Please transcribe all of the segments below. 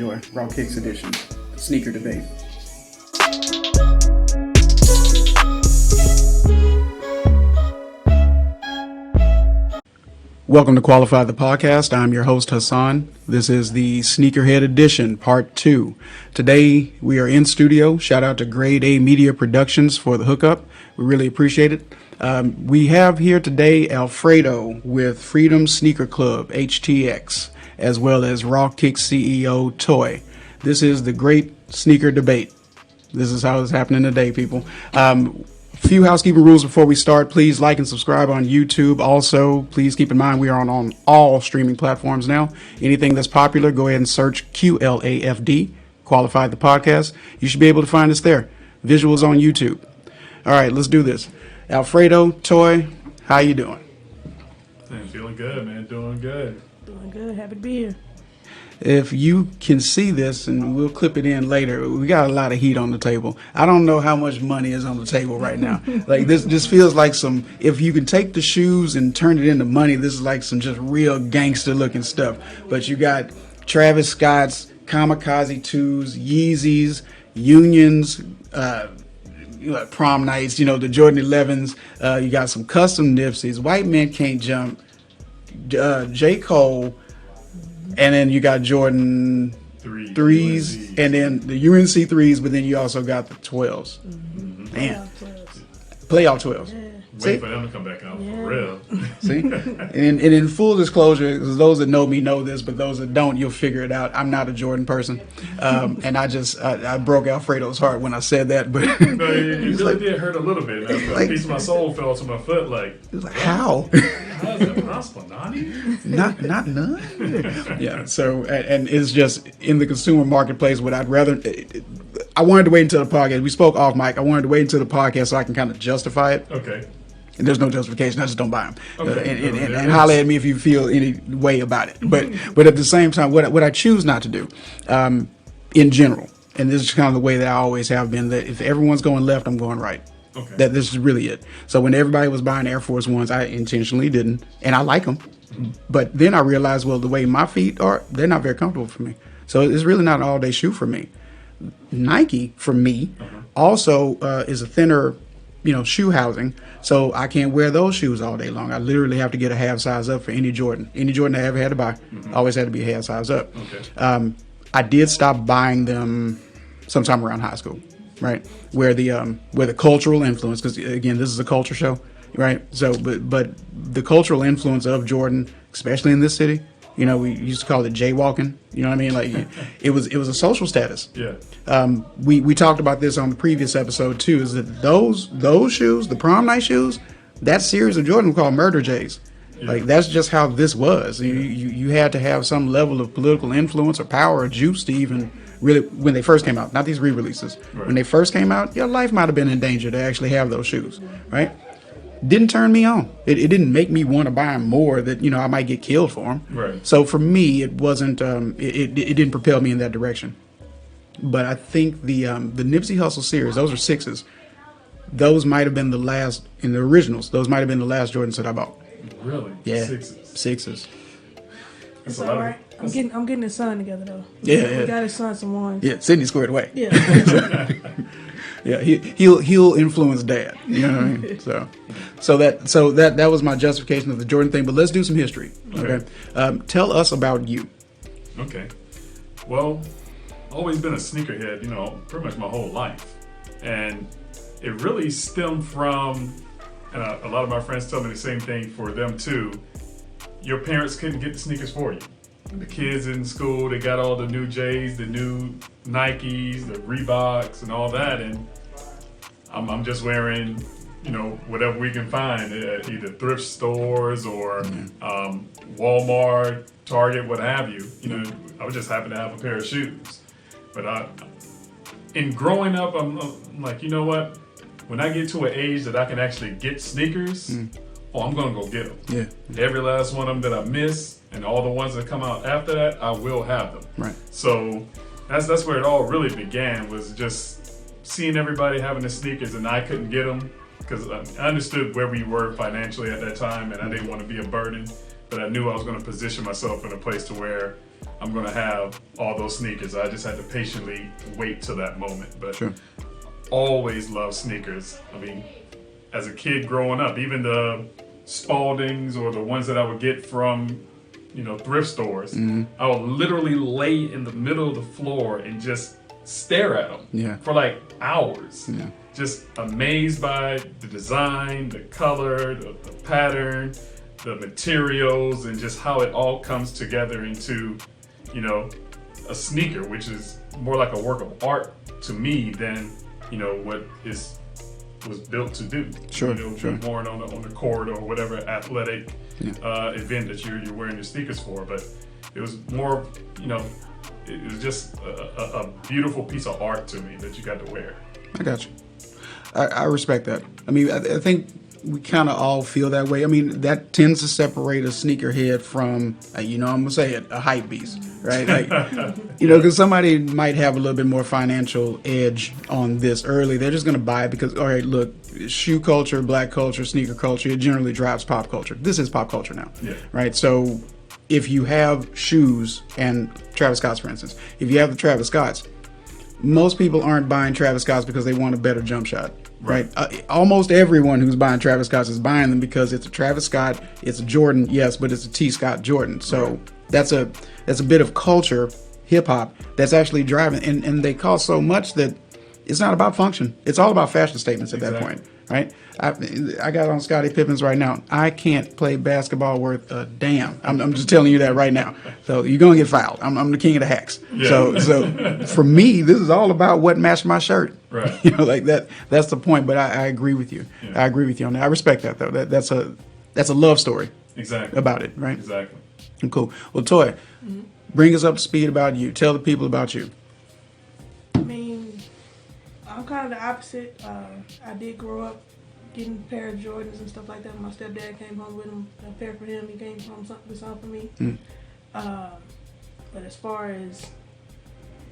enjoy. Raw Kicks Edition, Sneaker Debate. Welcome to Qualified the Podcast. I'm your host, Hassan. This is the Sneakerhead Edition, Part 2. Today, we are in studio. Shout out to Grade A Media Productions for the hookup. We really appreciate it. We have here today Alfredo with Freedom Sneaker Club, HTX, as well as Raw Kicks CEO, Toye. This is the Great Sneaker Debate. This is how it's happening today, people. Few housekeeping rules before we start. Please like and subscribe on YouTube. Also, please keep in mind we are on all streaming platforms now. Anything that's popular, go ahead and search QLAFD, Qualified the Podcast. You should be able to find us there. Visuals on YouTube. All right, let's do this. Alfredo, Toye, how you doing? I'm feeling good, man. Doing good. Doing good. Happy to be here. If you can see this, and we'll clip it in later, we got a lot of heat on the table. I don't know how much money is on the table right now. Like this feels like some, if you can take the shoes and turn it into money, this is like some just real gangster looking stuff. But you got Travis Scott's Kamikaze 2s, Yeezys, Unions, prom nights, the Jordan 11s. You got some custom Nipseys, White Men Can't Jump, J. Cole, and then you got Jordan threes, and then the UNC threes, but then you also got the 12s. Mm-hmm. Man, playoff 12s. Yeah. Wait for them to come back out for real. See, and in full disclosure, those that know me know this, but those that don't, you'll figure it out. I'm not a Jordan person, and I broke Alfredo's heart when I said that. But no, it really did hurt a little bit. A piece of my soul fell to my foot. Like how? How is that possible? Not none. Yeah. So and it's just in the consumer marketplace. What I'd rather. I wanted to wait until the podcast. We spoke off mic. I wanted to wait until the podcast so I can kind of justify it. Okay. And there's no justification. I just don't buy them. Okay. And holler at me if you feel any way about it. But at the same time, what I choose not to do, in general, and this is kind of the way that I always have been, that if everyone's going left, I'm going right. Okay. That this is really it. So when everybody was buying Air Force Ones, I intentionally didn't, and I like them. But then I realized, well, the way my feet are, they're not very comfortable for me. So it's really not an all-day shoe for me. Nike, for me, also is a thinner, shoe housing, so I can't wear those shoes all day long. I literally have to get a half size up for any Jordan. Any Jordan I ever had to buy, always had to be a half size up. Okay. I did stop buying them sometime around high school, right? Where the cultural influence, because again, this is a culture show, right? So, but the cultural influence of Jordan, especially in this city. We used to call it jaywalking. You know what I mean? Like it was a social status. Yeah. We talked about this on the previous episode too. Is that those shoes, the prom night shoes, that series of Jordan were called Murder Jays. Yeah. Like that's just how this was. You had to have some level of political influence or power or juice to even really, when they first came out. Not these re-releases. Right. When they first came out, your life might have been in danger to actually have those shoes, right? Didn't turn me on. It didn't make me want to buy them more, that I might get killed for them. Right. So for me, it wasn't. It didn't propel me in that direction. But I think the Nipsey Hussle series, those are 6s. Those might have been the last in the originals. Those might have been the last Jordans that I bought. Really? Yeah. 6s. It's all right. I'm getting his son together though. Yeah. We got his son some ones. Yeah. Sydney squared away. Yeah. Yeah, he'll influence dad. You know what I mean? So that was my justification of the Jordan thing. But let's do some history. Okay. Tell us about you. Okay. Well, always been a sneakerhead, pretty much my whole life, and it really stemmed from, and a lot of my friends tell me the same thing for them too. Your parents couldn't get the sneakers for you. The kids in school, they got all the new J's, the new Nikes, the Reeboks, and all that, and I'm just wearing, whatever we can find at either thrift stores or Walmart, Target, what have you. I would just happen to have a pair of shoes. But in growing up, I'm like, you know what? When I get to an age that I can actually get sneakers, I'm gonna go get them. Yeah. Every last one of them that I miss, and all the ones that come out after that, I will have them. Right. So that's where it all really began, was just seeing everybody having the sneakers and I couldn't get them because I understood where we were financially at that time, and I didn't want to be a burden. but I knew I was going to position myself in a place to where I'm going to have all those sneakers. I just had to patiently wait till that moment. But Sure. always loved sneakers. I mean, as a kid growing up, even the Spaldings or the ones that I would get from, thrift stores, I would literally lay in the middle of the floor and just stare at them for like hours. Yeah. Just amazed by the design, the color, the pattern, the materials, and just how it all comes together into, a sneaker, which is more like a work of art to me than, what was built to do. Sure. Be worn on the court or whatever athletic event that you're wearing your sneakers for. But it was more, it was just a beautiful piece of art to me that you got to wear. I got you. I respect that. I mean, I think we kind of all feel that way. I mean, that tends to separate a sneakerhead from, I'm going to say it, a hype beast, right? Like, because somebody might have a little bit more financial edge on this early. They're just going to buy it because, all right, look, shoe culture, black culture, sneaker culture, it generally drives pop culture. This is pop culture now, right? So if you have shoes and Travis Scott's, for instance, if you have the Travis Scott's, most people aren't buying Travis Scott's because they want a better jump shot, right? Almost everyone who's buying Travis Scott's is buying them because it's a Travis Scott, it's a Jordan, yes, but it's a T. Scott Jordan. So that's a bit of culture, hip hop, that's actually driving, and they cost so much that it's not about function. It's all about fashion statements at that point, right? I got on Scottie Pippen's right now. I can't play basketball worth a damn. I'm just telling you that right now. So you're gonna get fouled. I'm the king of the hacks. Yeah. So for me, this is all about what matched my shirt. Right. Like that. That's the point. But I agree with you. Yeah. I agree with you on that. I respect that though. That's a love story. Exactly. About it, right? Exactly. Cool. Well, Toye, bring us up to speed about you. Tell the people about you. I mean, I'm kind of the opposite. I did grow up getting a pair of Jordans and stuff like that. My stepdad came home with them, a pair for him. He came home with some for me. But as far as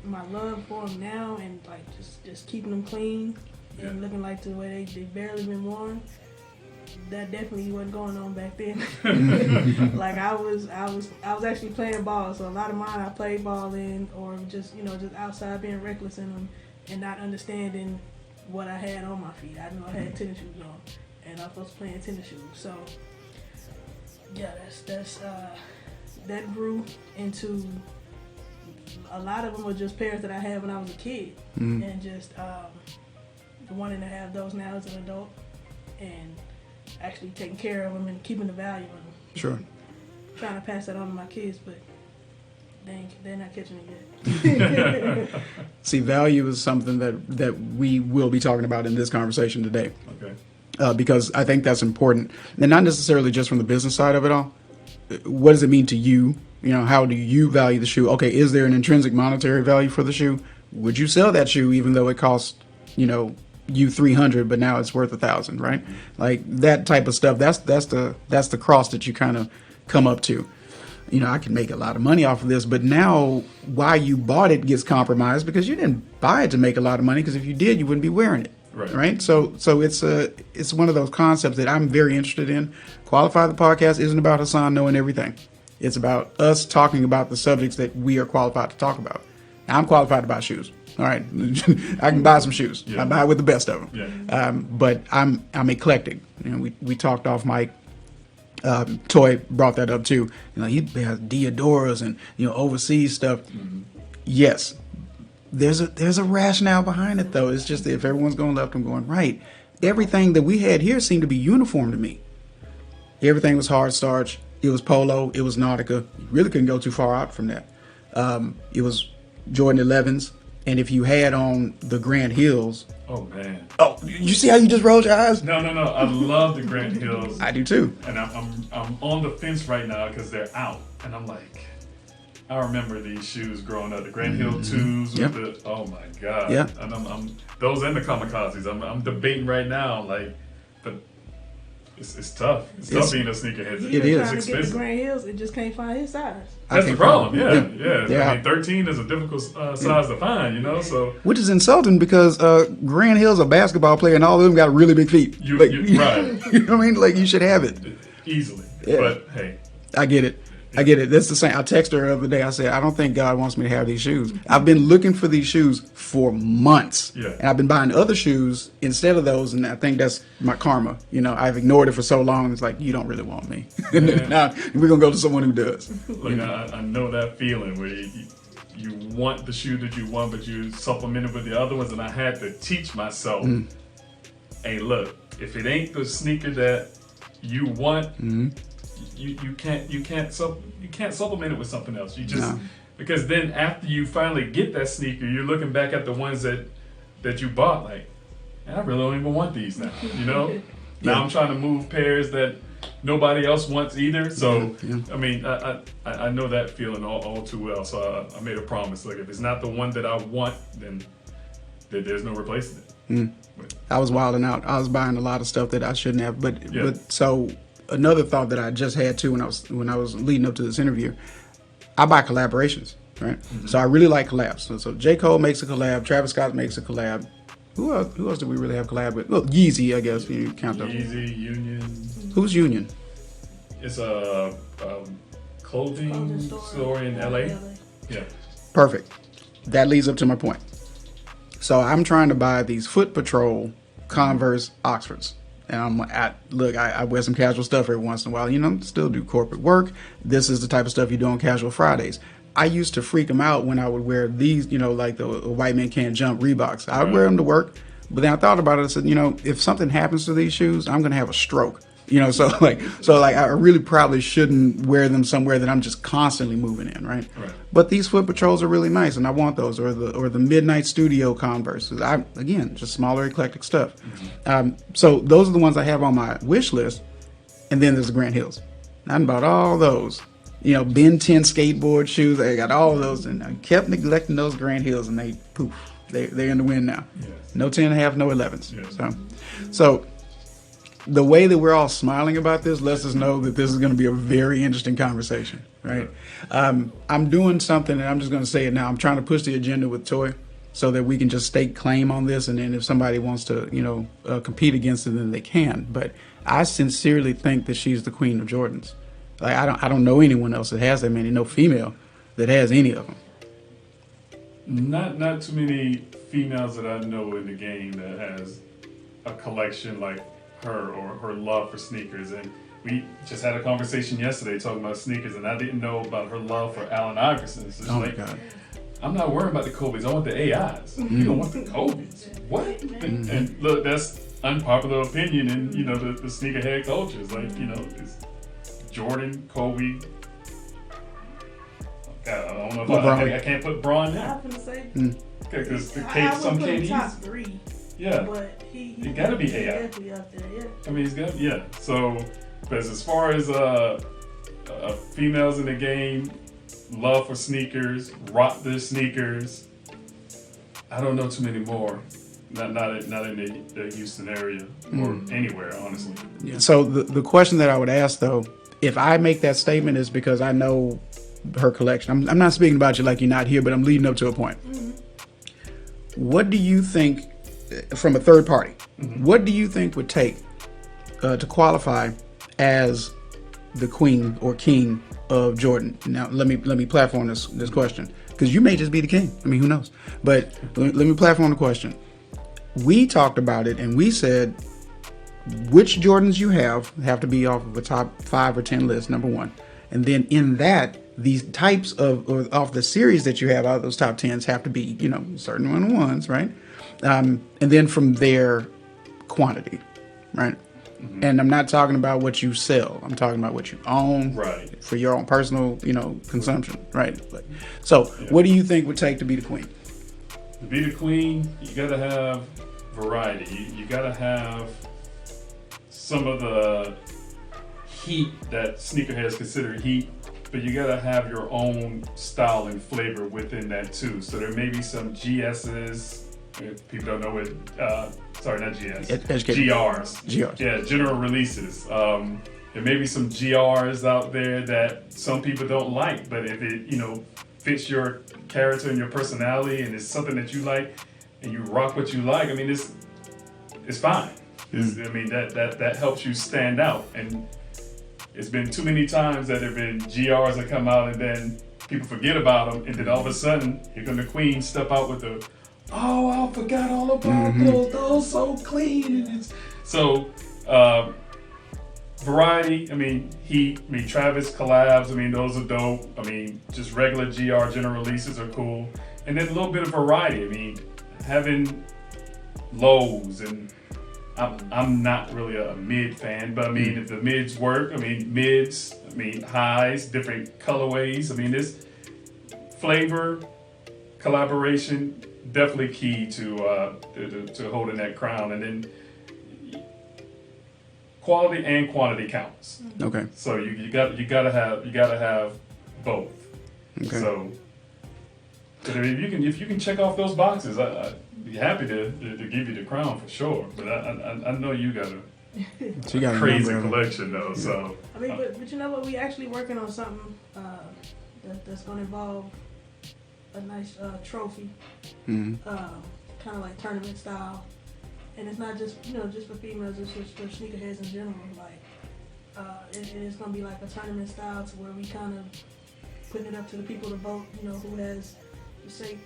my love for them now and like just keeping them clean and looking like the way they barely been worn, that definitely wasn't going on back then. Like I was actually playing ball, so a lot of mine I played ball in, or just just outside being reckless in them and not understanding what I had on my feet. I knew I had tennis shoes on, and I was supposed to play in tennis shoes. So yeah, that's that grew into a lot of them were just pairs that I had when I was a kid, and just wanting to have those now as an adult, and actually taking care of them and keeping the value of them. Sure. Trying to pass that on to my kids, but they're not catching it yet. See, value is something that we will be talking about in this conversation today. Okay. Because I think that's important. And not necessarily just from the business side of it all. What does it mean to you? How do you value the shoe? Okay, is there an intrinsic monetary value for the shoe? Would you sell that shoe even though it cost, you $300, but now it's worth $1,000, right? Like that type of stuff. That's the cross that you kind of come up to. I can make a lot of money off of this, but now why you bought it gets compromised because you didn't buy it to make a lot of money. Because if you did, you wouldn't be wearing it, right? So it's one of those concepts that I'm very interested in. Qualified the podcast isn't about Hassan knowing everything. It's about us talking about the subjects that we are qualified to talk about. Now, I'm qualified about shoes. All right, I can buy some shoes. I buy with the best of them. Yeah. But I'm eclectic. We talked off mic. Toye brought that up too. He has Diodoras and overseas stuff. Yes, there's a rationale behind it though. It's just that if everyone's going left, I'm going right. Everything that we had here seemed to be uniform to me. Everything was hard starch. It was polo. It was Nautica. You really couldn't go too far out from that. It was Jordan 11s. And if you had on the Grant Hills. Oh, man. Oh, you see how you just rolled your eyes? No. I love the Grant Hills. I do too. And I'm on the fence right now because they're out. And I'm like, I remember these shoes growing up. The Grant Hill 2s with the, oh my God. Yeah. And I'm those and the Kamikazes. I'm debating right now, but it's tough. It's tough being a sneakerhead. He It is. trying to get the expensive. Grant Hills, it just can't find his size. That's the problem. Yeah. Yeah. I mean, 13 is a difficult size to find, So Which is insulting because Grant Hill's a basketball player and all of them got really big feet. you Like, right You know what I mean? Like you should have it. easily. Yeah. But hey, I get it. I get it. That's the same. I texted her the other day. I said, I don't think God wants me to have these shoes. I've been looking for these shoes for months. Yeah. And I've been buying other shoes instead of those. And I think that's my karma. You know, I've ignored it for so long. It's like, you don't really want me. Now we're going to go to someone who does. Look, I know that feeling where you want the shoe that you want, but you supplement it with the other ones. And I had to teach myself, hey, look, if it ain't the sneaker that you want, you can't supplement it with something else. You just because then after you finally get that sneaker, you're looking back at the ones that you bought, like, man, I really don't even want these now. You know, now I'm trying to move pairs that nobody else wants either. So I mean, I know that feeling all too well. So I made a promise. Like, if it's not the one that I want, then there's no replacing it. I was wilding out. I was buying a lot of stuff that I shouldn't have. But so another thought that I just had too when I was leading up to this interview, I buy collaborations, right? So I really like collabs. So J. Cole makes a collab, Travis Scott makes a collab. Who else do we really have collab with? Well, Yeezy, I guess, if you count those. Yeezy, Union. Who's Union? It's a clothing store in LA. Yeah. Perfect. That leads up to my point. So I'm trying to buy these Foot Patrol Converse Oxfords. And I wear some casual stuff every once in a while. You know, still do corporate work. This is the type of stuff you do on casual Fridays. I used to freak them out when I would wear these, you know, like the White Man Can't Jump Reeboks. I would wear them to work. But then I thought about it. I said, you know, if something happens to these shoes, I'm going to have a stroke. You know, so I really probably shouldn't wear them somewhere that I'm just constantly moving in, right? But these Foot Patrols are really nice, and I want those, or the Midnight Studio Converse. Again, just smaller eclectic stuff. So those are the ones I have on my wish list, and then there's the Grant Hills. I bought all those, you know, Ben 10 skateboard shoes. I got all of those, and I kept neglecting those Grant Hills, and they're in the wind now. No 10.5, no 11s. So the way that we're all smiling about this lets us know that this is going to be a very interesting conversation, right? I'm doing something, and I'm just going to say it now. I'm trying to push the agenda with Toye so that we can just stake claim on this, and then if somebody wants to, you know, compete against it, then they can. But I sincerely think that she's the queen of Jordans. Like, I don't know anyone else that has that many, no female that has any of them. Not too many females that I know in the game that has a collection like her or her love for sneakers. And we just had a conversation yesterday talking about sneakers, and I didn't know about her love for Allen Iverson. So oh my God. I'm not worrying about the Kobe's, I want the AIs. You don't want the Kobe's. What? And look, that's unpopular opinion in, you know, the sneakerhead culture. It's like, you know, it's Jordan, Kobe. God, I don't know if I can't put Braun there. I'm gonna say Because some KDs. top 3. Yeah. But he gotta be AI. definitely up there, yeah. I mean, he's got, So, because as far as females in the game, love for sneakers, rock their sneakers, I don't know too many more. Not in the Houston area or anywhere, honestly. Yeah. So the question that I would ask, though, if I make that statement, is because I know her collection. I'm not speaking about you like you're not here, but I'm leading up to a point. What do you think, from a third party, what do you think would take to qualify as the queen or king of Jordan? Now, let me platform this question, because you may just be the king. I mean, who knows? But let me platform the question. We talked about it, and we said which Jordans you have to be off of a top 5 or 10 list, number one. And then in that, these types of the series that you have out of those top 10s have to be, you know, certain ones, right? And then from there, quantity, right? And I'm not talking about what you sell. I'm talking about what you own, right, for your own personal, you know, consumption, right? So, what do you think would take to be the queen? To be the queen, you gotta have variety. You gotta have some of the heat that sneakerheads consider heat, but you gotta have your own style and flavor within that too. So there may be some GSs. If people don't know what, sorry, not GS, GRs. Yeah, general releases. There may be some GRs out there that some people don't like, but if it, you know, fits your character and your personality, and it's something that you like, and you rock what you like, I mean, it's fine. I mean, that helps you stand out. And it's been too many times that there have been GRs that come out and then people forget about them, and then all of a sudden, here come the queen step out with the, oh, I forgot all about those so clean. And so, variety, Travis collabs, those are dope. Just regular GR general releases are cool. And then a little bit of variety. Having lows, and I'm not really a mid fan, but if the mids work, mids, highs, different colorways. This flavor, collaboration, definitely key to holding that crown. And then quality and quantity counts. Okay. So you gotta have both. Okay. So if you can check off those boxes, I'd be happy to give you the crown for sure. But I know you got a crazy collection though. Yeah. So but you know what? We actually working on something that's going to involve a nice trophy, kind of like tournament style. And it's not just just for females. It's just for sneakerheads in general. Like it is gonna be like a tournament style to where we kind of putting it up to the people to vote. Who has, say,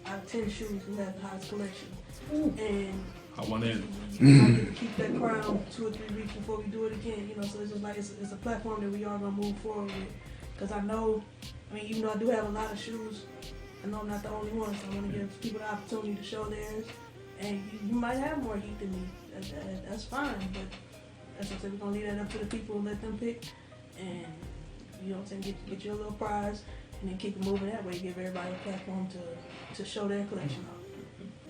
out of 10 shoes, who has the highest collection. And I want in. We get to keep that crown 2 or 3 weeks before we do it again. So it's just like it's a platform that we are gonna move forward with. Because I know, even though I do have a lot of shoes, I know I'm not the only one. So I want to give people the opportunity to show theirs. And you might have more heat than me. That's fine, but as I said, we're gonna leave that up to the people and let them pick. And get you a little prize, and then keep it moving that way. Give everybody a platform to show their collection off.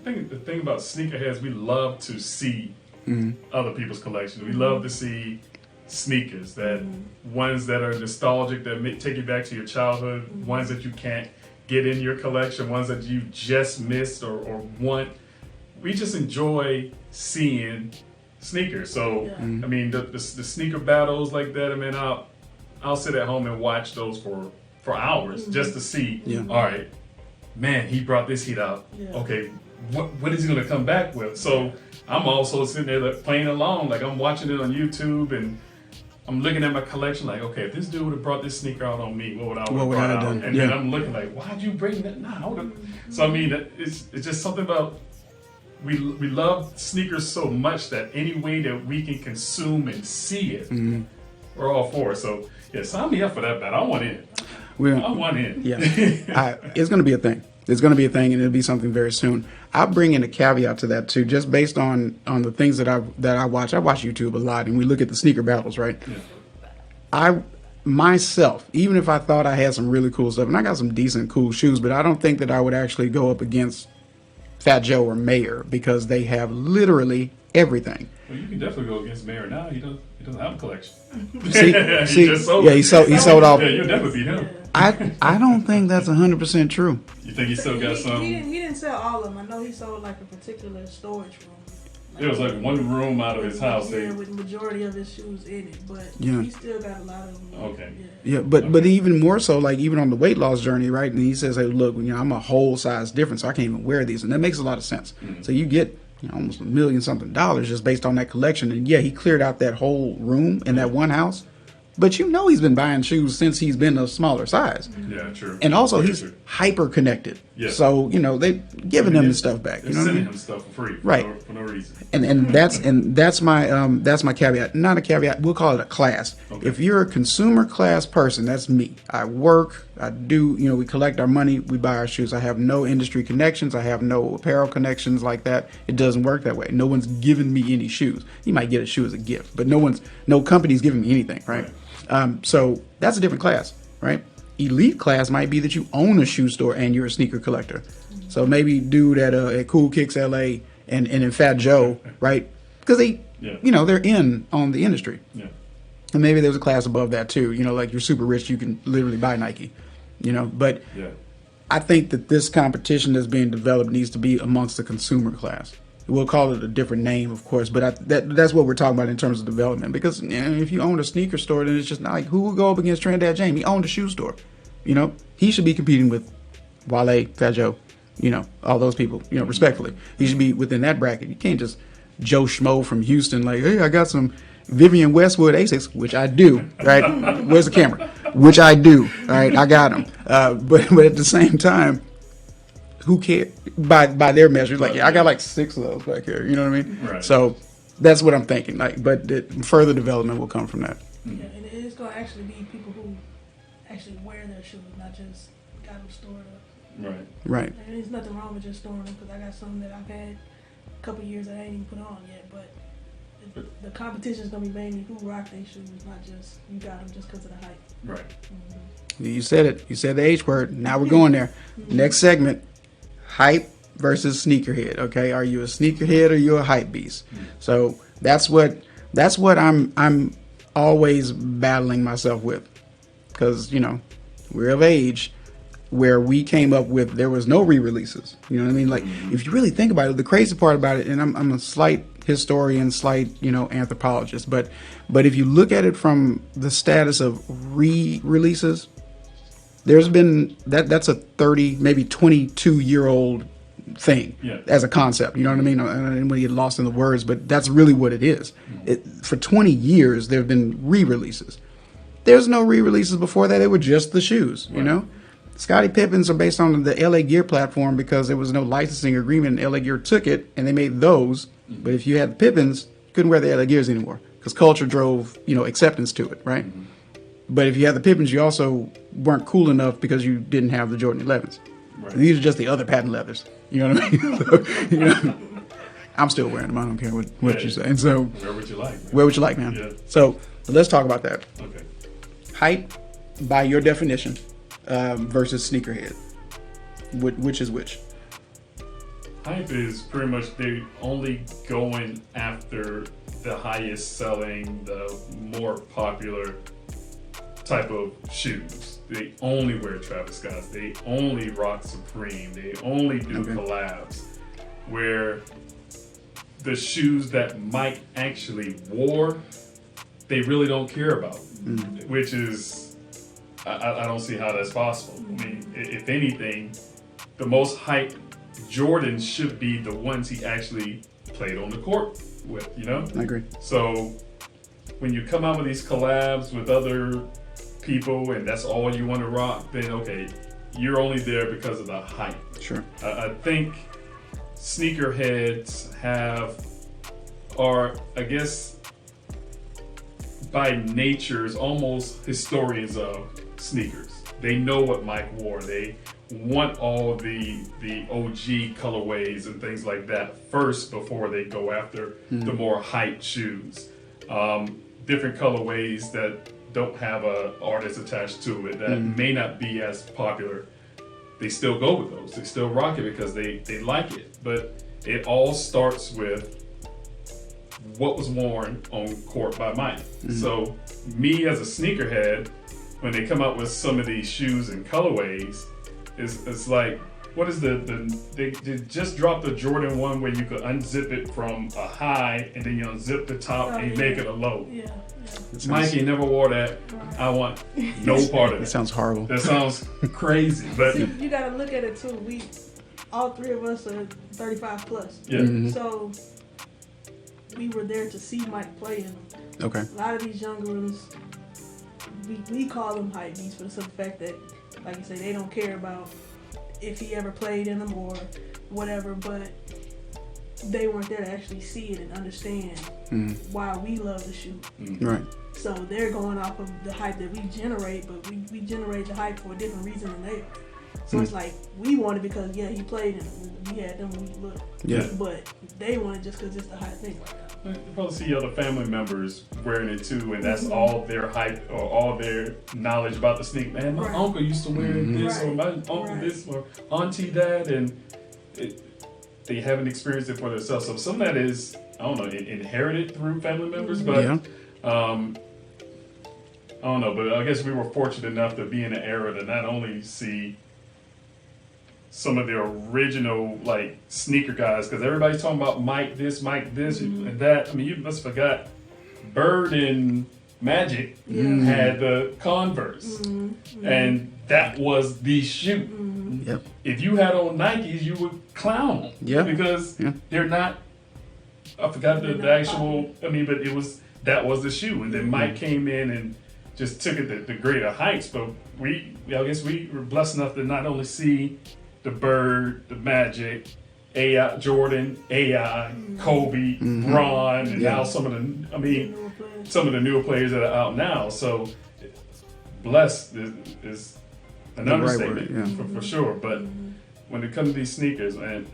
The thing about sneakerheads, we love to see other people's collections. We love to see sneakers ones that are nostalgic, that take you back to your childhood, ones that you can't get in your collection, ones that you just missed or want. We just enjoy seeing sneakers. So, the sneaker battles like that, I'll sit at home and watch those for hours just to see, all right, man, he brought this heat out. Yeah. Okay, what is he going to come back with? So I'm also sitting there playing along, like I'm watching it on YouTube and I'm looking at my collection like, okay, if this dude would have brought this sneaker out on me, what would I have brought out? Done? And then I'm looking like, why'd you bring that? So it's just something about, we love sneakers so much that any way that we can consume and see it, we're all for it. So yeah, sign me up for that battle. I want in. I want in. Yeah, it's going to be a thing. It's going to be a thing, and it'll be something very soon. I'll bring in a caveat to that too, just based on the things that I watch. I watch YouTube a lot, and we look at the sneaker battles, right? Yeah. I myself, even if I thought I had some really cool stuff, and I got some decent cool shoes, but I don't think that I would actually go up against Fat Joe or Mayer because they have literally everything. Well, you can definitely go against Mayer now. He doesn't have a collection. See, he sold off. Yeah, you'll definitely beat him. I don't think that's 100% true. You think he still got some? He didn't sell all of them. I know he sold like a particular storage room. It was like one room out of his house. Yeah, with the majority of his shoes in it, but he still got a lot of them. Okay. But even more so, like even on the weight loss journey, right? And he says, hey, look, I'm a whole size different, so I can't even wear these, and that makes a lot of sense. Mm-hmm. So you get almost $1 million something just based on that collection, and he cleared out that whole room in that one house. But he's been buying shoes since he's been a smaller size. Yeah, true. And also he's hyper connected. Yeah. So, they giving him his stuff back. They're sending him stuff for free. Right. For no reason. And that's my caveat. Not a caveat, we'll call it a class. Okay. If you're a consumer class person, that's me. I work, I do, we collect our money, we buy our shoes. I have no industry connections, I have no apparel connections like that. It doesn't work that way. No one's giving me any shoes. You might get a shoe as a gift, but no company's giving me anything, right? So that's a different class, right? Elite class might be that you own a shoe store and you're a sneaker collector. So maybe dude at Cool Kicks LA and in Fat Joe, right? Because they're in on the industry. Yeah. And maybe there's a class above that too. Like you're super rich, you can literally buy Nike. But I think that this competition that's being developed needs to be amongst the consumer class. We'll call it a different name, of course, but that's what we're talking about in terms of development. Because if you own a sneaker store, then it's just not like who would go up against Trinidad James? He owned a shoe store. He should be competing with Wale, Fat Joe, all those people, respectfully. He should be within that bracket. You can't just Joe Schmo from Houston like, hey, I got some Vivian Westwood Asics, which I do, right? Where's the camera? Which I do, all right? I got them. But at the same time, who cares? By their measures, like, yeah, I got like 6 of those back here. You know what I mean? Right. So that's what I'm thinking. Like, but further development will come from that. Yeah, and it's going to actually be people who actually wear their shoes, not just got them stored up. Right. Right. And there's nothing wrong with just storing them, because I got some that I've had a couple years that I ain't even put on yet. But the competition is going to be mainly who rock their shoes, not just you got them just because of the hype. Right. You said it. You said the H word. Now we're going there. Next segment, hype versus sneakerhead. Okay, are you a sneakerhead or you a hype beast? So that's what I'm always battling myself with, because we're of age where we came up with, there was no re-releases. You know what I mean? Like, if you really think about it, the crazy part about it, and I'm a slight historian, slight anthropologist, but if you look at it from the status of re-releases, there's been that's a 30, maybe 22-year-old thing as a concept. You know what I mean? I don't want to get lost in the words, but that's really what it is. For 20 years, there have been re-releases. There's no re-releases before that. They were just the shoes, you know? Scottie Pippins are based on the LA Gear platform because there was no licensing agreement, and LA Gear took it, and they made those. But if you had the Pippins, you couldn't wear the LA Gears anymore because culture drove, acceptance to it, right? But if you had the Pippins, you also weren't cool enough because you didn't have the Jordan 11s. Right. These are just the other patent leathers. You know what I mean? So, I'm still wearing them. I don't care what you say. And so, wear what you like. Man. Wear what you like, man. Yeah. So let's talk about that. Okay. Hype, by your definition, versus sneakerhead. Which is which? Hype is pretty much they only going after the highest selling, the more popular type of shoes. They only wear Travis Scott's. They only rock Supreme. They only do collabs. Where the shoes that Mike actually wore, they really don't care about. Which is, I don't see how that's possible. I mean, if anything, the most hype Jordans should be the ones he actually played on the court with, I agree. So when you come out with these collabs with other people and that's all you want to rock, then okay, you're only there because of the hype. Sure. I think sneakerheads are, I guess, by natures almost historians of sneakers. They know what Mike wore. They want all the OG colorways and things like that first before they go after the more hyped shoes. Different colorways that don't have a artist attached to it, that may not be as popular. They still go with those. They still rock it because they like it. But it all starts with what was worn on court by Mike. So me as a sneakerhead, when they come out with some of these shoes and colorways, it's like, what is they just dropped the Jordan 1 where you could unzip it from a high and then you unzip the top and you make it a low. Yeah. Mikey never wore that. Right. I want no part of it. That sounds horrible. That sounds crazy. But see, you gotta look at it too. We all three of us are 35 plus. Yeah. So we were there to see Mike play in them. Okay. A lot of these younger ones, we call them hype beasts for the simple fact that, like you say, they don't care about if he ever played in them or whatever, but they weren't there to actually see it and understand why we love the shoe. Right. So they're going off of the hype that we generate, but we generate the hype for a different reason than they are. So it's like, we want it because, yeah, he played in them. We had them when we were little. Yeah. But they want it just because it's the hype thing right now. You probably see other family members wearing it too, and that's all their hype or all their knowledge about the sneaker. Man, my uncle used to wear this, or my uncle this, or auntie that, and they haven't experienced it for themselves. So some of that is, I don't know, inherited through family members, but I don't know. But I guess we were fortunate enough to be in an era to not only see some of the original like sneaker guys, because everybody's talking about Mike this, and that. I mean, you must have forgot Bird and Magic had the Converse, and that was the shoe. Yep. If you had on Nikes, you would clown them because they're not. I forgot the actual. I mean, but it was that was the shoe. And then Mike came in and just took it to greater heights. But I guess we were blessed enough to not only see the Bird, the Magic, AI, Jordan, AI, Kobe, Ron, and now some of the newer players that are out now. So blessed is an understatement for sure. But when it comes to these sneakers, man,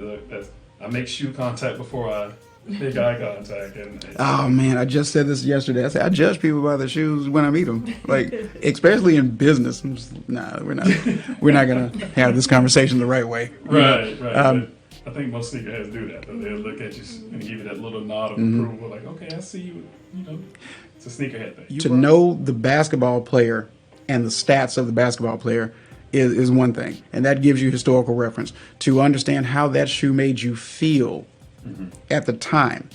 I make shoe contact before I make eye contact. Oh man, I just said this yesterday. I said I judge people by their shoes when I meet them, like especially in business. I'm just, nah, we're not gonna have this conversation the right way. Right. I think most sneakerheads do that. Though. They'll look at you and give you that little nod of approval, like, okay, I see you. You know, it's a sneakerhead thing. To know the basketball player and the stats of the basketball player is one thing, and that gives you historical reference. To understand how that shoe made you feel at the time,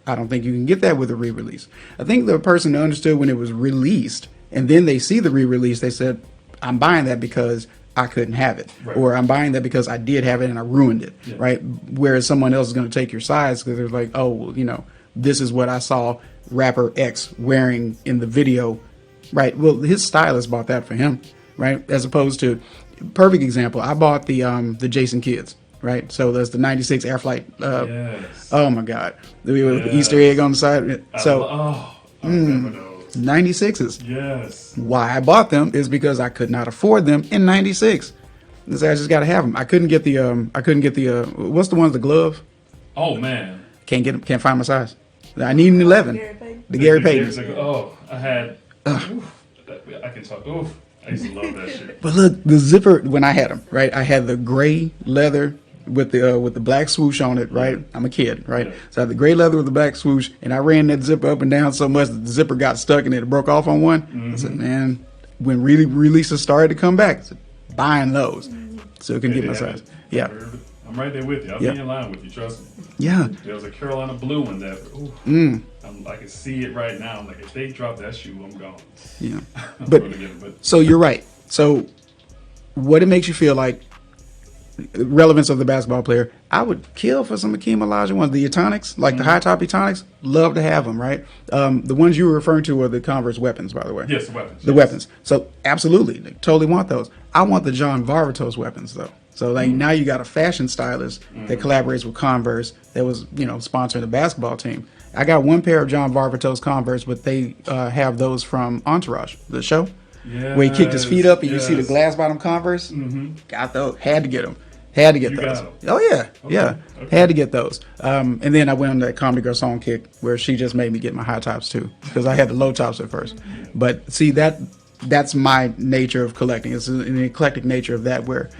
I don't think you can get that with a re-release. I think the person understood when it was released, and then they see the re-release, they said, I'm buying that because I couldn't have it, or I'm buying that because I did have it and I ruined it, right? Whereas someone else is going to take your size because they're like, oh, well, you know, this is what I saw rapper X wearing in the video, right? Well, his stylist bought that for him, right? As opposed to, perfect example, I bought the Jason Kidds, right? So there's the 96 Air Flight. Oh my God, with the Easter egg on the side. So I remember those. 96s. Yes. Why I bought them is because I could not afford them in 96. I just got to have them. I couldn't get the what's the ones, the glove? Oh man. Can't get them. Can't find my size. I need an 11. The Gary Payton. I had. I can talk. I used to love that shit. But look, the zipper when I had them, right? I had the gray leather with the black swoosh on it, right? I'm a kid, right? Yeah. So I had the gray leather with the black swoosh, and I ran that zipper up and down so much that the zipper got stuck and it broke off on one. I said, man, when releases started to come back, I said, buying those so it can get my size. Yeah. I'm right there with you. I'll be in line with you, trust me. Yeah. There was a Carolina blue one that, I can see it right now. I'm like, if they drop that shoe, I'm gone. Yeah. But so you're right. So what it makes you feel like, relevance of the basketball player, I would kill for some Akeem Olajuwon ones. The Etonics, like the high top Etonics, love to have them, right? The ones you were referring to are the Converse weapons, by the way. Yes, the weapons. The weapons. So absolutely, totally want those. I want the John Varvatos weapons though. So like now you got a fashion stylist that collaborates with Converse that was, sponsoring the basketball team. I got one pair of John Varvatos Converse, but they have those from Entourage, the show. Yes, where he kicked his feet up and you see the glass bottom Converse. Got those. Had to get them. Had to get those. Oh yeah, okay. Had to get those. And then I went on that Comedy Girl song kick where she just made me get my high tops too because I had the low tops at first. But see that's my nature of collecting. It's an eclectic nature of that where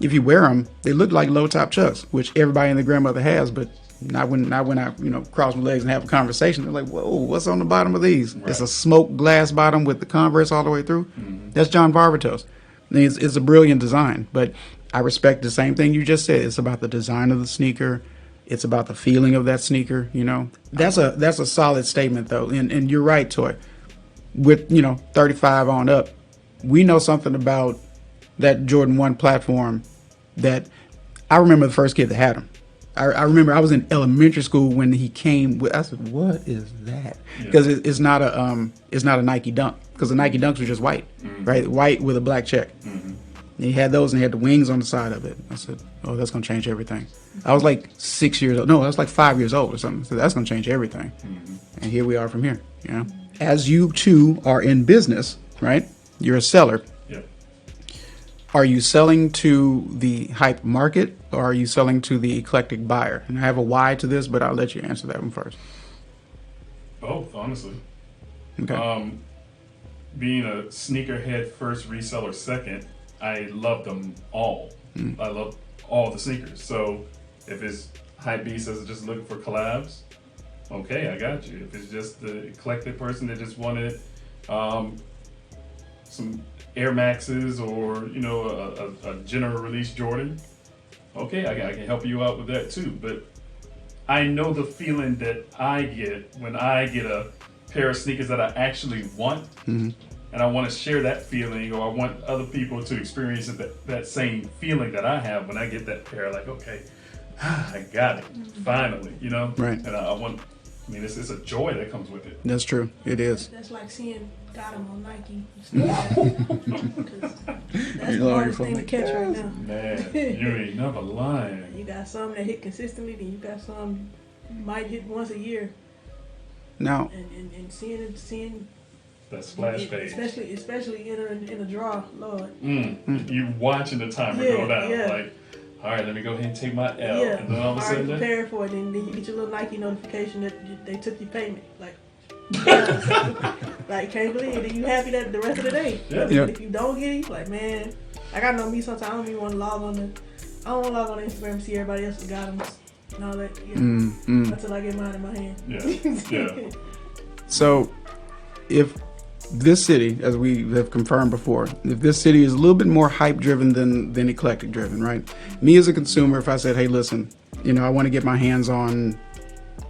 if you wear them, they look like low top Chucks, which everybody and their grandmother has, but not when I cross my legs and have a conversation. They're like, whoa, what's on the bottom of these? Right. It's a smoked glass bottom with the Converse all the way through. That's John Varvatos. It's a brilliant design, but I respect the same thing you just said. It's about the design of the sneaker. It's about the feeling of that sneaker, That's a solid statement, though. And you're right, Toy. With, 35 on up, we know something about that Jordan 1 platform that I remember the first kid that had them. I remember I was in elementary school when he came with. I said, "What is that?" Because it's not a Nike Dunk. Because the Nike Dunks were just white, right? White with a black check. He had those and he had the wings on the side of it. I said, "Oh, that's gonna change everything." I was like 6 years old. No, I was like 5 years old or something. So that's gonna change everything. And here we are from here. As you two are in business, right? You're a seller. Are you selling to the hype market or are you selling to the eclectic buyer? And I have a why to this, but I'll let you answer that one first. Both, honestly. Okay. Being a sneakerhead first, reseller second, I love them all. I love all the sneakers. So if it's Hypebeast that's just looking for collabs, okay, I got you. If it's just the eclectic person that just wanted some Air Maxes or a general release Jordan, okay, I can help you out with that too. But I know the feeling that I get when I get a pair of sneakers that I actually want, and I want to share that feeling, or I want other people to experience that same feeling that I have when I get that pair. Like, okay, I got it finally, Right. And I want I mean, it's a joy that comes with it. That's true. It is. That's like seeing Gotham on Nike. Because that's the hardest thing to catch right now. Man, you ain't never lying. You got some that hit consistently, then you got some you might hit once a year. Now, And seeing That splash page. especially in a draw, Lord. You watching the timer go down. Like, all right, let me go ahead and take my L. Yeah, And then all of a sudden, prepared for it, and then you get your little Nike notification that they took your payment. Like, like can't believe it. And you happy that the rest of the day. Yeah. But if you don't get it, like man, like I know me sometimes I don't even want to log on I don't want to log on Instagram and see everybody else got them and all that. Until I get mine in my hand. Yeah. so if this city, as we have confirmed before, if this city is a little bit more hype driven than eclectic driven, right? Me as a consumer, if I said, hey, listen, I want to get my hands on,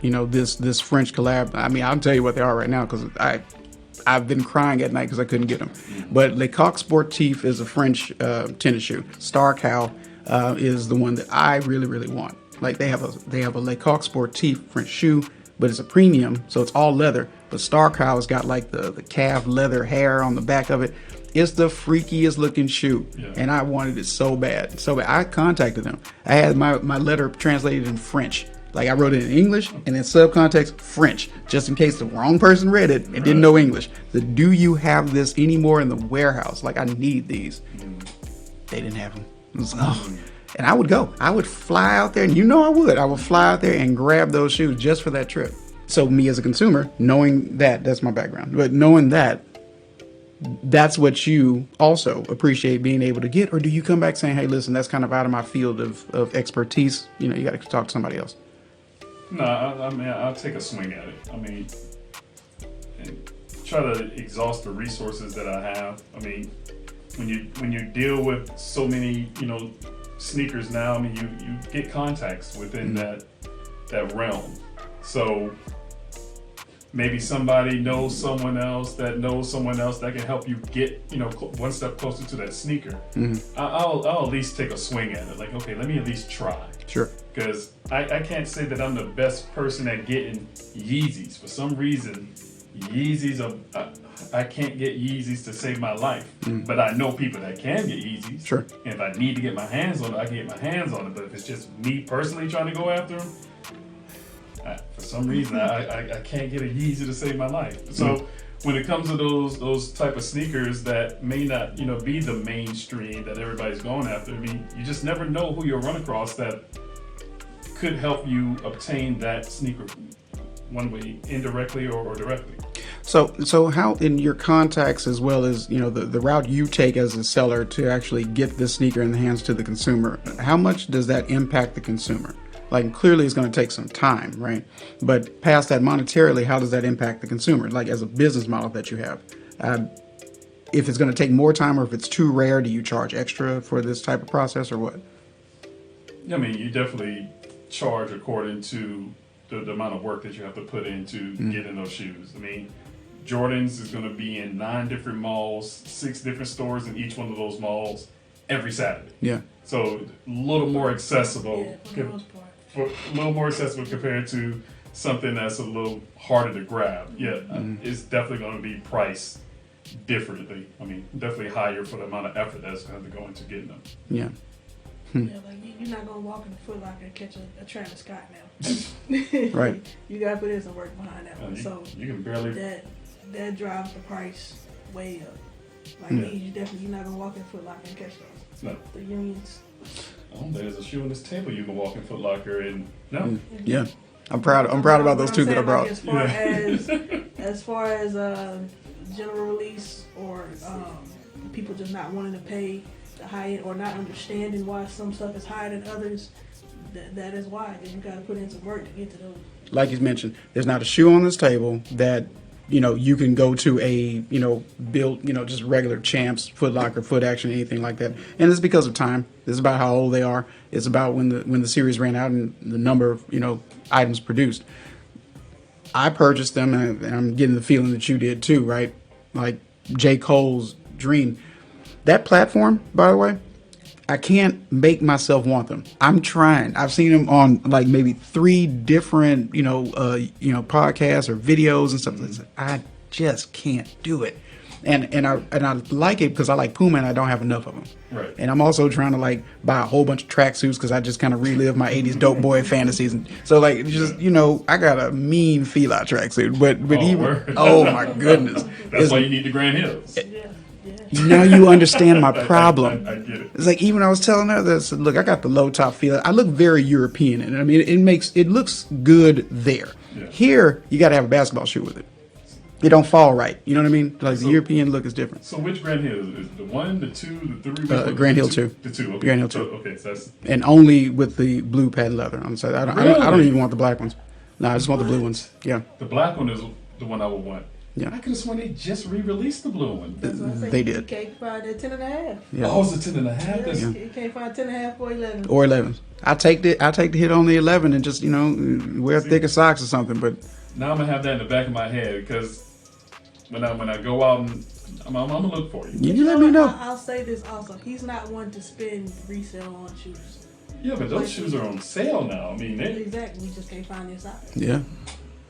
this French collab. I mean, I'll tell you what they are right now because I've been crying at night because I couldn't get them. But Le Coq Sportif is a French tennis shoe. Star Cow is the one that I really, really want. Like they have a Le Coq Sportif French shoe, but it's a premium, so it's all leather. But Star Cow has got like the calf leather hair on the back of it. It's the freakiest looking shoe, and I wanted it so bad. So I contacted them. I had my letter translated in French. Like I wrote it in English and in subcontext French, just in case the wrong person read it and didn't know English. Do you have this anymore in the warehouse? Like I need these. They didn't have them. And I would go. I would fly out there, and I would. I would fly out there and grab those shoes just for that trip. So me as a consumer, knowing that's my background, but knowing that's what you also appreciate being able to get, or do you come back saying, hey, listen, that's kind of out of my field of expertise. You got to talk to somebody else. No, I mean, I'll take a swing at it. I mean, and try to exhaust the resources that I have. I mean, when you deal with so many, sneakers now, I mean, you get contacts within that realm. So maybe somebody knows someone else that knows someone else that can help you get, one step closer to that sneaker. I'll at least take a swing at it. Like, okay, let me at least try. Sure. Because I can't say that I'm the best person at getting Yeezys. For some reason, Yeezys I can't get Yeezys to save my life. But I know people that can get Yeezys. Sure. And if I need to get my hands on it, I can get my hands on it. But if it's just me personally trying to go after them, for some reason, I can't get a Yeezy to save my life. So when it comes to those type of sneakers that may not, be the mainstream that everybody's going after, I mean, you just never know who you'll run across that could help you obtain that sneaker one way, indirectly or directly. So how in your contacts, as well as the route you take as a seller to actually get this sneaker in the hands to the consumer, how much does that impact the consumer? Like clearly it's going to take some time, right? But past that monetarily, how does that impact the consumer? Like as a business model that you have, if it's going to take more time or if it's too rare, do you charge extra for this type of process or what? I mean, you definitely charge according to the amount of work that you have to put into getting those shoes. I mean, Jordans is going to be in 9 different malls, 6 different stores in each one of those malls every Saturday. Yeah. So a little more accessible. Yeah, for the most part. A little more accessible compared to something that's a little harder to grab. Yeah, it's definitely going to be priced differently. I mean, definitely higher for the amount of effort that's going to go into getting them. Yeah. Yeah, like you're not gonna walk in the Foot Locker and catch a Travis Scott now. Right. You gotta put in some work behind that one. So you can barely. That drives the price way up. Like you're not gonna walk in Foot Locker and catch those. No. The unions. Oh, there's a shoe on this table you can walk in Foot Locker and no. Yeah. I'm proud about those two that I brought. Like as far as general release or people just not wanting to pay the high end or not understanding why some stuff is higher than others, that is why. Then you got to put in some work to get to those. Like you mentioned, there's not a shoe on this table that you can go to a built just regular Champs, Foot Locker, Foot Action, anything like that. And it's because of time. It's about how old they are. It's about when the series ran out and the number of items produced. I purchased them, and I'm getting the feeling that you did too, right? Like J. Cole's Dream. That platform, by the way, I can't make myself want them. I'm trying. I've seen them on like maybe 3 different, podcasts or videos and stuff. I just can't do it. And I like it because I like Puma and I don't have enough of them. Right. And I'm also trying to like buy a whole bunch of tracksuits because I just kind of relive my 80s dope boy fantasies. And so like just I got a mean Fila tracksuit, but oh my goodness, that's why you need the Grand Hills. Now you understand my problem. I get it. It's like even I was telling her this. Look, I got the low top Fila. I look very European, and I mean it looks good there. Yeah. Here you got to have a basketball shoe with it. It don't fall right. You know what I mean? Like the European look is different. So which Grand Hill is it? The 1, the 2, the 3? Grand Hill 2. The 2. Okay. Grand Hill 2. Okay, so that's And only with the blue patent leather. I'm sorry. I don't even want the black ones. No, I just want the blue ones. Yeah. the black one is the one I would want. Yeah. I could have sworn they just re-released the blue one. They did. You can't find that 10.5. Yeah. Oh, it's a 10.5. That's You can't find 10.5 or 11. Or 11s. I take the hit on the 11 and just wear thicker socks or something. But now I'm gonna have that in the back of my head because when I go out and I'm gonna look for you. you let me know. I'll say this also. He's not one to spend resale on shoes. Yeah, but those shoes are on sale now. I mean, they Exactly. We just can't find their size. Yeah.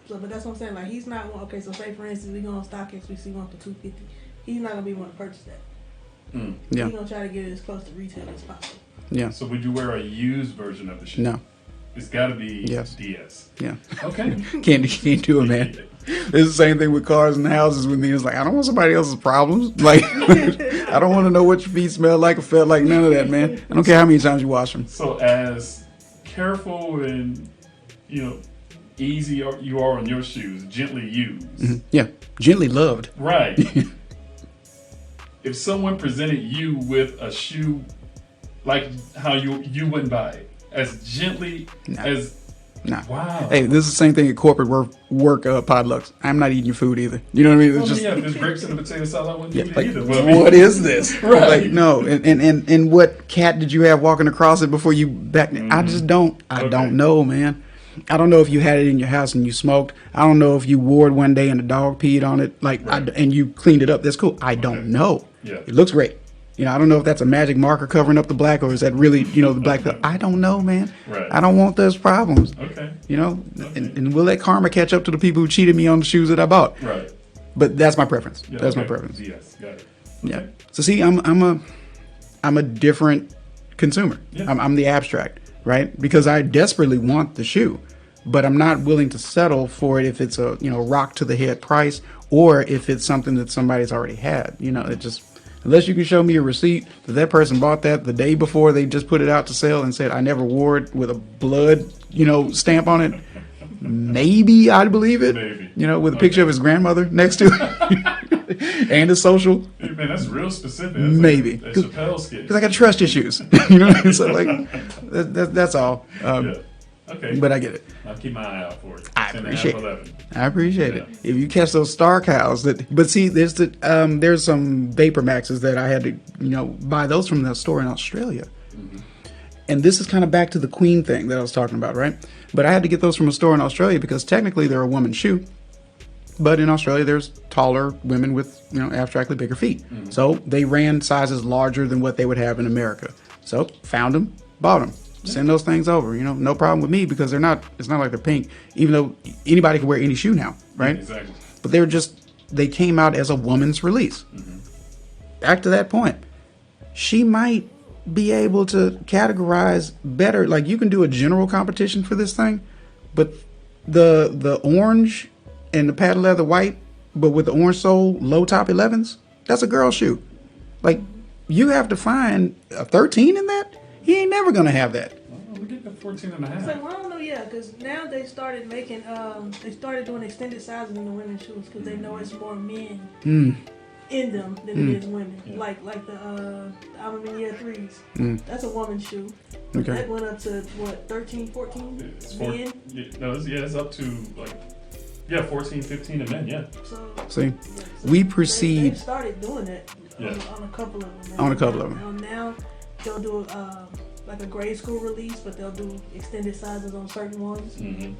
So, but that's what I'm saying. Like, he's not one. Okay, so say for instance, we go on StockX, we see one for $250. He's not gonna be one to purchase that. Yeah. He's gonna try to get it as close to retail as possible. Yeah. So would you wear a used version of the shoe? No. It's got to be Yes. DS. Yeah. Okay. Can't do it, man. It's the same thing with cars and houses with me. It's like I don't want somebody else's problems. Like I don't want to know what your feet smell like or felt like. None of that, man. I don't care how many times you wash them. So as careful and easy you are on your shoes, gently used. Yeah. Gently loved. Right. If someone presented you with a shoe like how you wouldn't buy it, as gently as Nah. wow. Hey, this is the same thing at corporate work potlucks. I'm not eating your food either. You know what I mean? It's If there's grapes in the potato salad, I wouldn't eat it like, either. But I mean, what is this? Right. Like, no. And what cat did you have walking across it before you back? I just don't. I don't know, man. I don't know if you had it in your house and you smoked. I don't know if you wore it one day and a dog peed on it, and you cleaned it up. That's cool. I don't know. Yeah. It looks great. I don't know if that's a magic marker covering up the black or is that really, the black. I don't know, man. Right. I don't want those problems. Okay. And we'll let karma catch up to the people who cheated me on the shoes that I bought. Right. But that's my preference. Yeah, that's okay. my preference. Yes, got it. Yeah. Okay. So see, I'm a different consumer. Yeah. I'm the abstract, right? Because I desperately want the shoe, but I'm not willing to settle for it if it's a rock to the head price or if it's something that somebody's already had. It just unless you can show me a receipt that person bought that the day before they just put it out to sell and said I never wore it with a blood stamp on it. Maybe I'd believe it. Maybe. With a picture of his grandmother next to it and his social. Hey, man, that's real specific. That's Maybe. Like a Chappelle skit. Because I got trust issues. You know what I mean? So, like, that's all. Yeah. Okay. But I get it. I'll keep my eye out for it. I 10 appreciate and a half, it. 11. I appreciate Yeah. it. If you catch those star cows, but see, there's some Vapormaxes that I had to, buy those from the store in Australia. Mm-hmm. And this is kind of back to the Queen thing that I was talking about, right? But I had to get those from a store in Australia because technically they're a woman's shoe. But in Australia, there's taller women with, abstractly bigger feet. Mm-hmm. So they ran sizes larger than what they would have in America. So found them, bought them. Send those things over, no problem with me because it's not like they're pink, even though anybody can wear any shoe now, right? Exactly. But they came out as a woman's release. Mm-hmm. Back to that point, she might be able to categorize better. Like you can do a general competition for this thing, but the orange and the patent leather white, but with the orange sole, low top 11s, that's a girl shoe. Like you have to find a 13 in that. He ain't never gonna have that. Well, we get the 14 and a half. So, well, I don't know, yeah, because now they started making, they started doing extended sizes in the women's shoes because they know it's more men in them than it is women. Yeah. Like the Aluminium 3s. That's a woman's shoe. Okay. That went up to, what, 13, 14 It's men? it's up to 14, 15 and men, yeah. So, See, yeah, so we proceed. They've started doing that on a couple of them. On a couple of them. Now they'll do like a grade school release, but they'll do extended sizes on certain ones. Mm-hmm.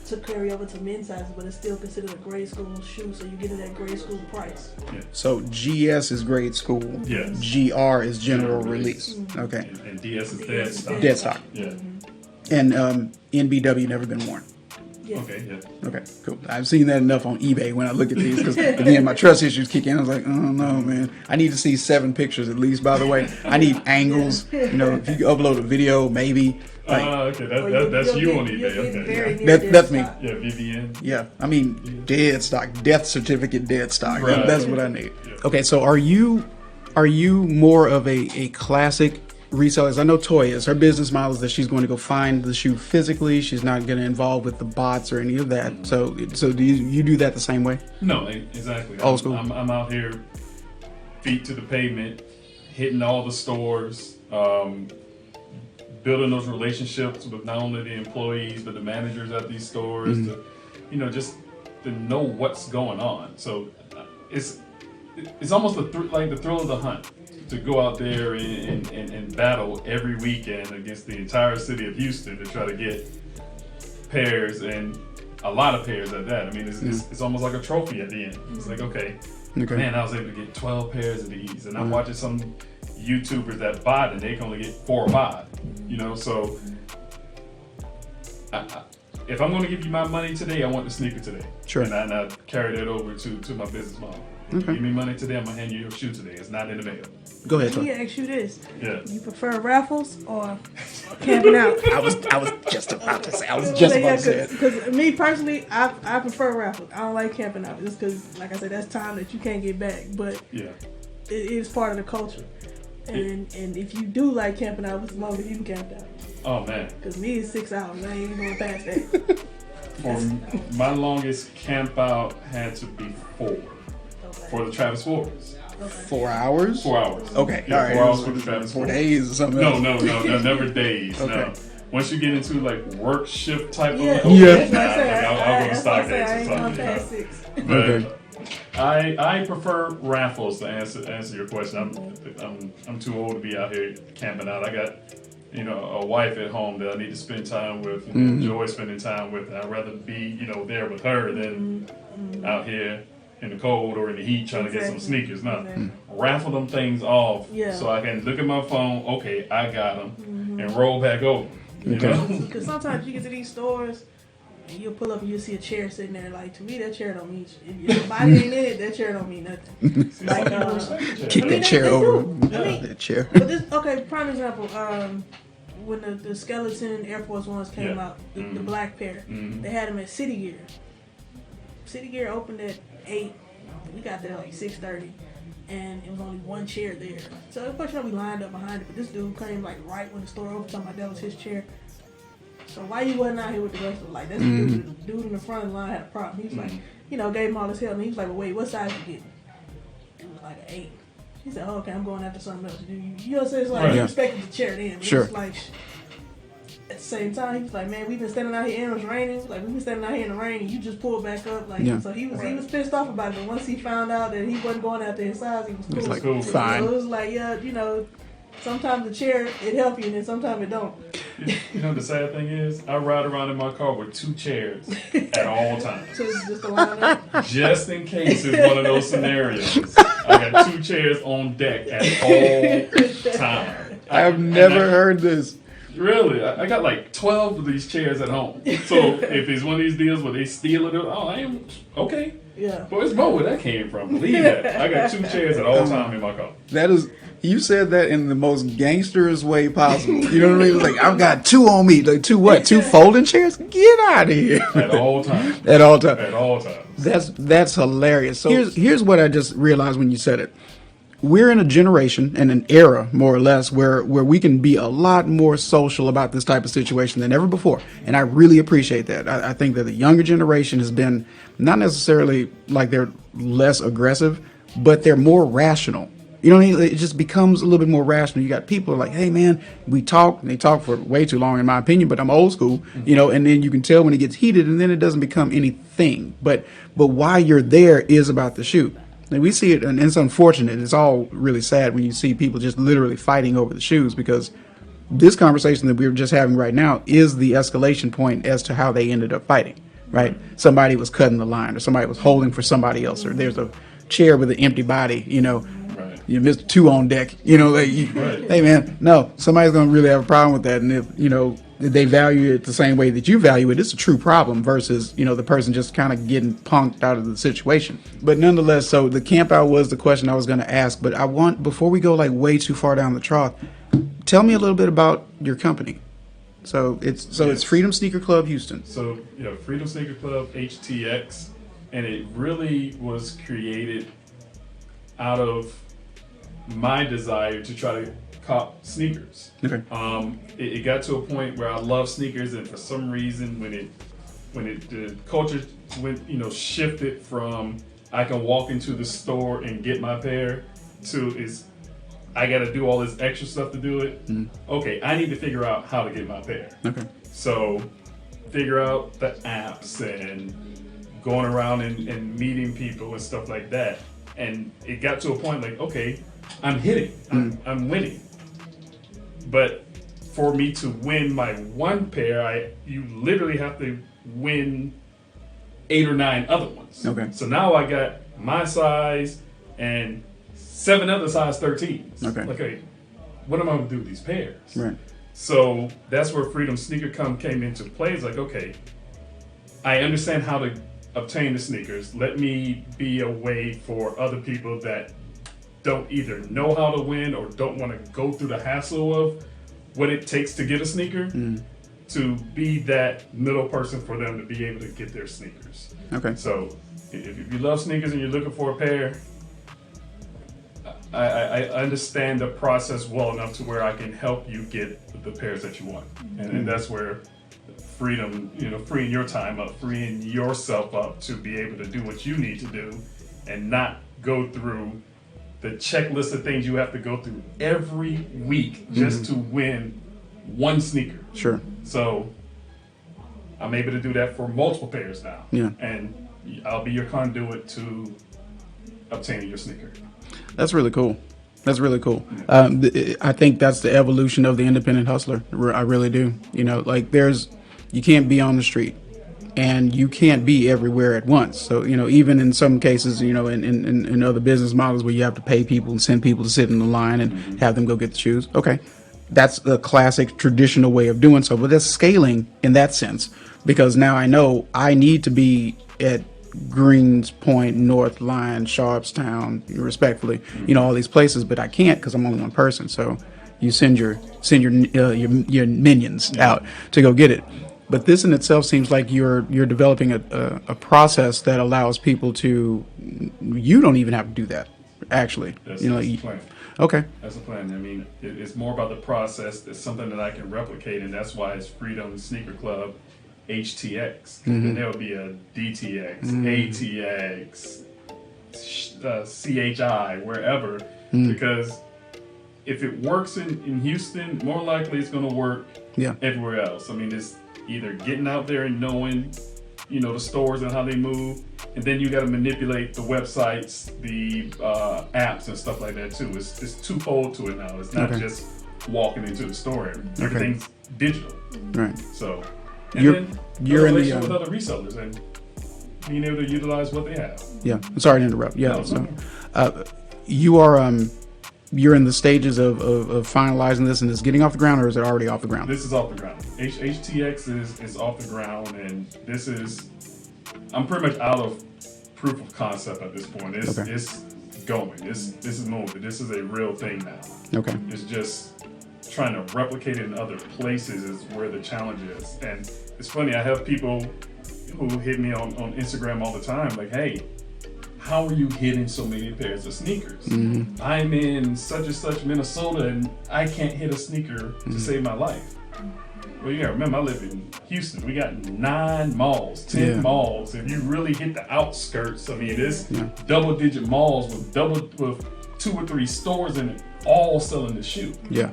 to carry over to men's sizes, but it's still considered a grade school shoe, so you get it at grade school price. Yeah. So GS is grade school. Yes. GR is general release. Okay. And DS is dead stock. Dead stock. Yeah. And NBW never been worn. Yeah. Okay, yeah. Okay, cool. I've seen that enough on eBay when I look at these because, again, my trust issues kick in. I was like, oh, no, man. I need to see 7 pictures at least, by the way. I need angles. You know, if you could upload a video, maybe. Like, Okay, that's you on eBay. Okay. that's me. Yeah, Vivian. Yeah, I mean, dead stock, death certificate, dead stock. Right. That's what I need. Yeah. Okay, so are you more of a classic reseller? I know Toye is. Her business model is that she's going to go find the shoe physically. She's not going to involve with the bots or any of that. So do you do that the same way? No, exactly. Old school. I'm out here, feet to the pavement, hitting all the stores, building those relationships with not only the employees but the managers at these stores. To, just to know what's going on. So it's almost like the thrill of the hunt. To go out there and battle every weekend against the entire city of Houston to try to get pairs, and a lot of pairs at that. I mean, it's almost like a trophy at the end. It's like, okay, man, I was able to get 12 pairs of these. And I'm watching some YouTubers that bought and they can only get 4 or 5. So if I'm going to give you my money today, I want the sneaker today. Sure. And I carry that over to my business model. If you give me money today, I'm going to hand you your shoe today. It's not in the mail. Go ahead, Let Toye. me ask you this. Yeah. You prefer raffles or camping out? I was just about to say. I was just about to say it. Because me personally, I prefer raffles. I don't like camping out just because, like I said, that's time that you can't get back. But Yeah. it is part of the culture. And if you do like camping out, what's longer you can camp out? Oh, man. Because me, it's 6 hours. I ain't going past that. For my longest camp out had to be 4 for the Travis Fords. 4 hours? 4 hours. Okay, Yeah, all right. 4 hours for the Travis 4 Fords. days or something No, else. no, never days. Okay. No. Once you get into like work shift type of Yeah, Yeah. that's what I said. I'll go to That's what I said. I Stockdays ain't or going something. past 6. But I prefer raffles to answer your question. I'm too old to be out here camping out. I got a wife at home that I need to spend time with, and enjoy spending time with. And I'd rather be there with her than out here in the cold or in the heat trying to get some sneakers. No, raffle them things off so I can look at my phone. Okay, I got them, and roll back over. You know? Because sometimes you get to these stores and you'll pull up and you'll see a chair sitting there. Like, to me, that chair don't mean shit. If your body ain't in it, that chair don't mean nothing. Like, Kick that chair over. That chair. But this, okay, prime example. When the skeleton Air Force Ones came out, the black pair, they had them at City Gear. City Gear opened at 8. We got there at like 6:30, and it was only one chair there. So of course, we lined up behind it. But this dude came like right when the store opened, talking about that was his chair. So why you wasn't out here with the rest of them? Like, that's the dude in the front of the line had a problem. He was like, gave him all his help, and he was like, well, wait, what size you getting? It was like an 8. He said, oh, okay, I'm going after something else. You know what I'm saying? It's like, you expected the chair then. But Sure. It's like, at the same time, he was like, man, we've been standing out here and it was raining. Like, we've been standing out here in the rain and you just pulled back up. Like, so he was pissed off about it. But once he found out that he wasn't going after his size, he was cool. It's like, Cool. fine. So it was like, sometimes the chair, it help you, and then sometimes it don't. The sad thing is, I ride around in my car with 2 chairs at all times. So it's just a line up. Just in case it's one of those scenarios. I got 2 chairs on deck at all times. I have never heard this. Really, I got like 12 of these chairs at home. So if it's one of these deals where they steal it, I am okay. Yeah. Boy, it's more where that came from. Believe that. I got 2 chairs at all time in my car. That is, you said that in the most gangsterous way possible. You know what I mean? It was like, I've got 2 on me. Like, 2 what? 2 folding chairs? Get out of here. At all times. At all times. At all times. That's hilarious. So here's what I just realized when you said it. We're in a generation and an era, more or less, where we can be a lot more social about this type of situation than ever before. And I really appreciate that. I think that the younger generation has been not necessarily like they're less aggressive, but they're more rational. You know what I mean? It just becomes a little bit more rational. You got people like, hey, man, we talk. And they talk for way too long, in my opinion, but I'm old school, and then you can tell when it gets heated and then it doesn't become anything. But why you're there is about the shoe. And we see it, and it's unfortunate. It's all really sad when you see people just literally fighting over the shoes, because this conversation that we were just having right now is the escalation point as to how they ended up fighting. right? Somebody was cutting the line, or somebody was holding for somebody else, or there's a chair with an empty body, Right. you missed 2 on deck, hey man, no, somebody's going to really have a problem with that. And if they value it the same way that you value it, it's a true problem versus, the person just kind of getting punked out of the situation. But nonetheless, so the camp out was the question I was going to ask, but before we go like way too far down the trough, tell me a little bit about your company. So it's Freedom Sneaker Club Houston. So Freedom Sneaker Club HTX, and it really was created out of my desire to try to cop sneakers. Okay. It got to a point where I love sneakers, and for some reason, the culture shifted from I can walk into the store and get my pair to I got to do all this extra stuff to do it. Okay, I need to figure out how to get my pair. Okay. So figure out the apps and going around and meeting people and stuff like that. And it got to a point like, okay, I'm hitting, I'm winning. But for me to win my one pair, you literally have to win 8 or 9 other ones. Okay. So now I got my size and 7 other size 13s. Okay. Okay, what am I gonna do with these pairs? Right. So that's where Freedom Sneaker came into play. It's like, okay, I understand how to obtain the sneakers. Let me be a way for other people that don't either know how to win or don't want to go through the hassle of what it takes to get a sneaker, to be that middle person for them to be able to get their sneakers. Okay. So if you love sneakers and you're looking for a pair, I understand the process well enough to where I can help you get the pairs that you want. And that's where freedom, freeing your time up, freeing yourself up to be able to do what you need to do and not go through the checklist of things you have to go through every week just to win one sneaker. Sure. So I'm able to do that for multiple pairs now. Yeah. And I'll be your conduit to obtaining your sneaker. That's really cool. That's really cool. I think that's the evolution of the independent hustler. I really do. You can't be on the street and you can't be everywhere at once. So, even in some cases, in other business models where you have to pay people and send people to sit in the line and have them go get the shoes. Okay. That's the classic traditional way of doing so, but that's scaling in that sense, because now I know I need to be at Greens Point, North Line, Sharpstown, respectfully, all these places, but I can't because I'm only one person. So you send your minions out to go get it. But this in itself seems like you're developing a process that allows people to. You don't even have to do that, actually. That's the plan. Okay. That's the plan. I mean, it's more about the process. It's something that I can replicate, and that's why it's Freedom Sneaker Club HTX. And there will be a DTX, ATX, CHI, wherever, because if it works in Houston, more likely it's going to work everywhere else. I mean, it's either getting out there and knowing, the stores and how they move, and then you got to manipulate the websites, the apps and stuff like that too. It's twofold to it now. It's not just walking into the store. Everything's digital. Right. So, you're in the with other resellers and being able to utilize what they have. Yeah. I'm sorry to interrupt. Yeah. No, So, you are you're in the stages of finalizing this, and it's getting off the ground, or is it already off the ground? This is off the ground. HTX is off the ground, and I'm pretty much out of proof of concept at this point. It's going. This is moving. This is a real thing now. Okay. It's just trying to replicate it in other places is where the challenge is. And it's funny, I have people who hit me on Instagram all the time, like, hey, how are you hitting so many pairs of sneakers? I'm in such and such Minnesota and I can't hit a sneaker to save my life. Well, you gotta remember, I live in Houston. We got 9 malls, 10 malls. If you really hit the outskirts, I mean, there's double-digit malls with 2 or 3 stores in it, all selling the shoe. Yeah.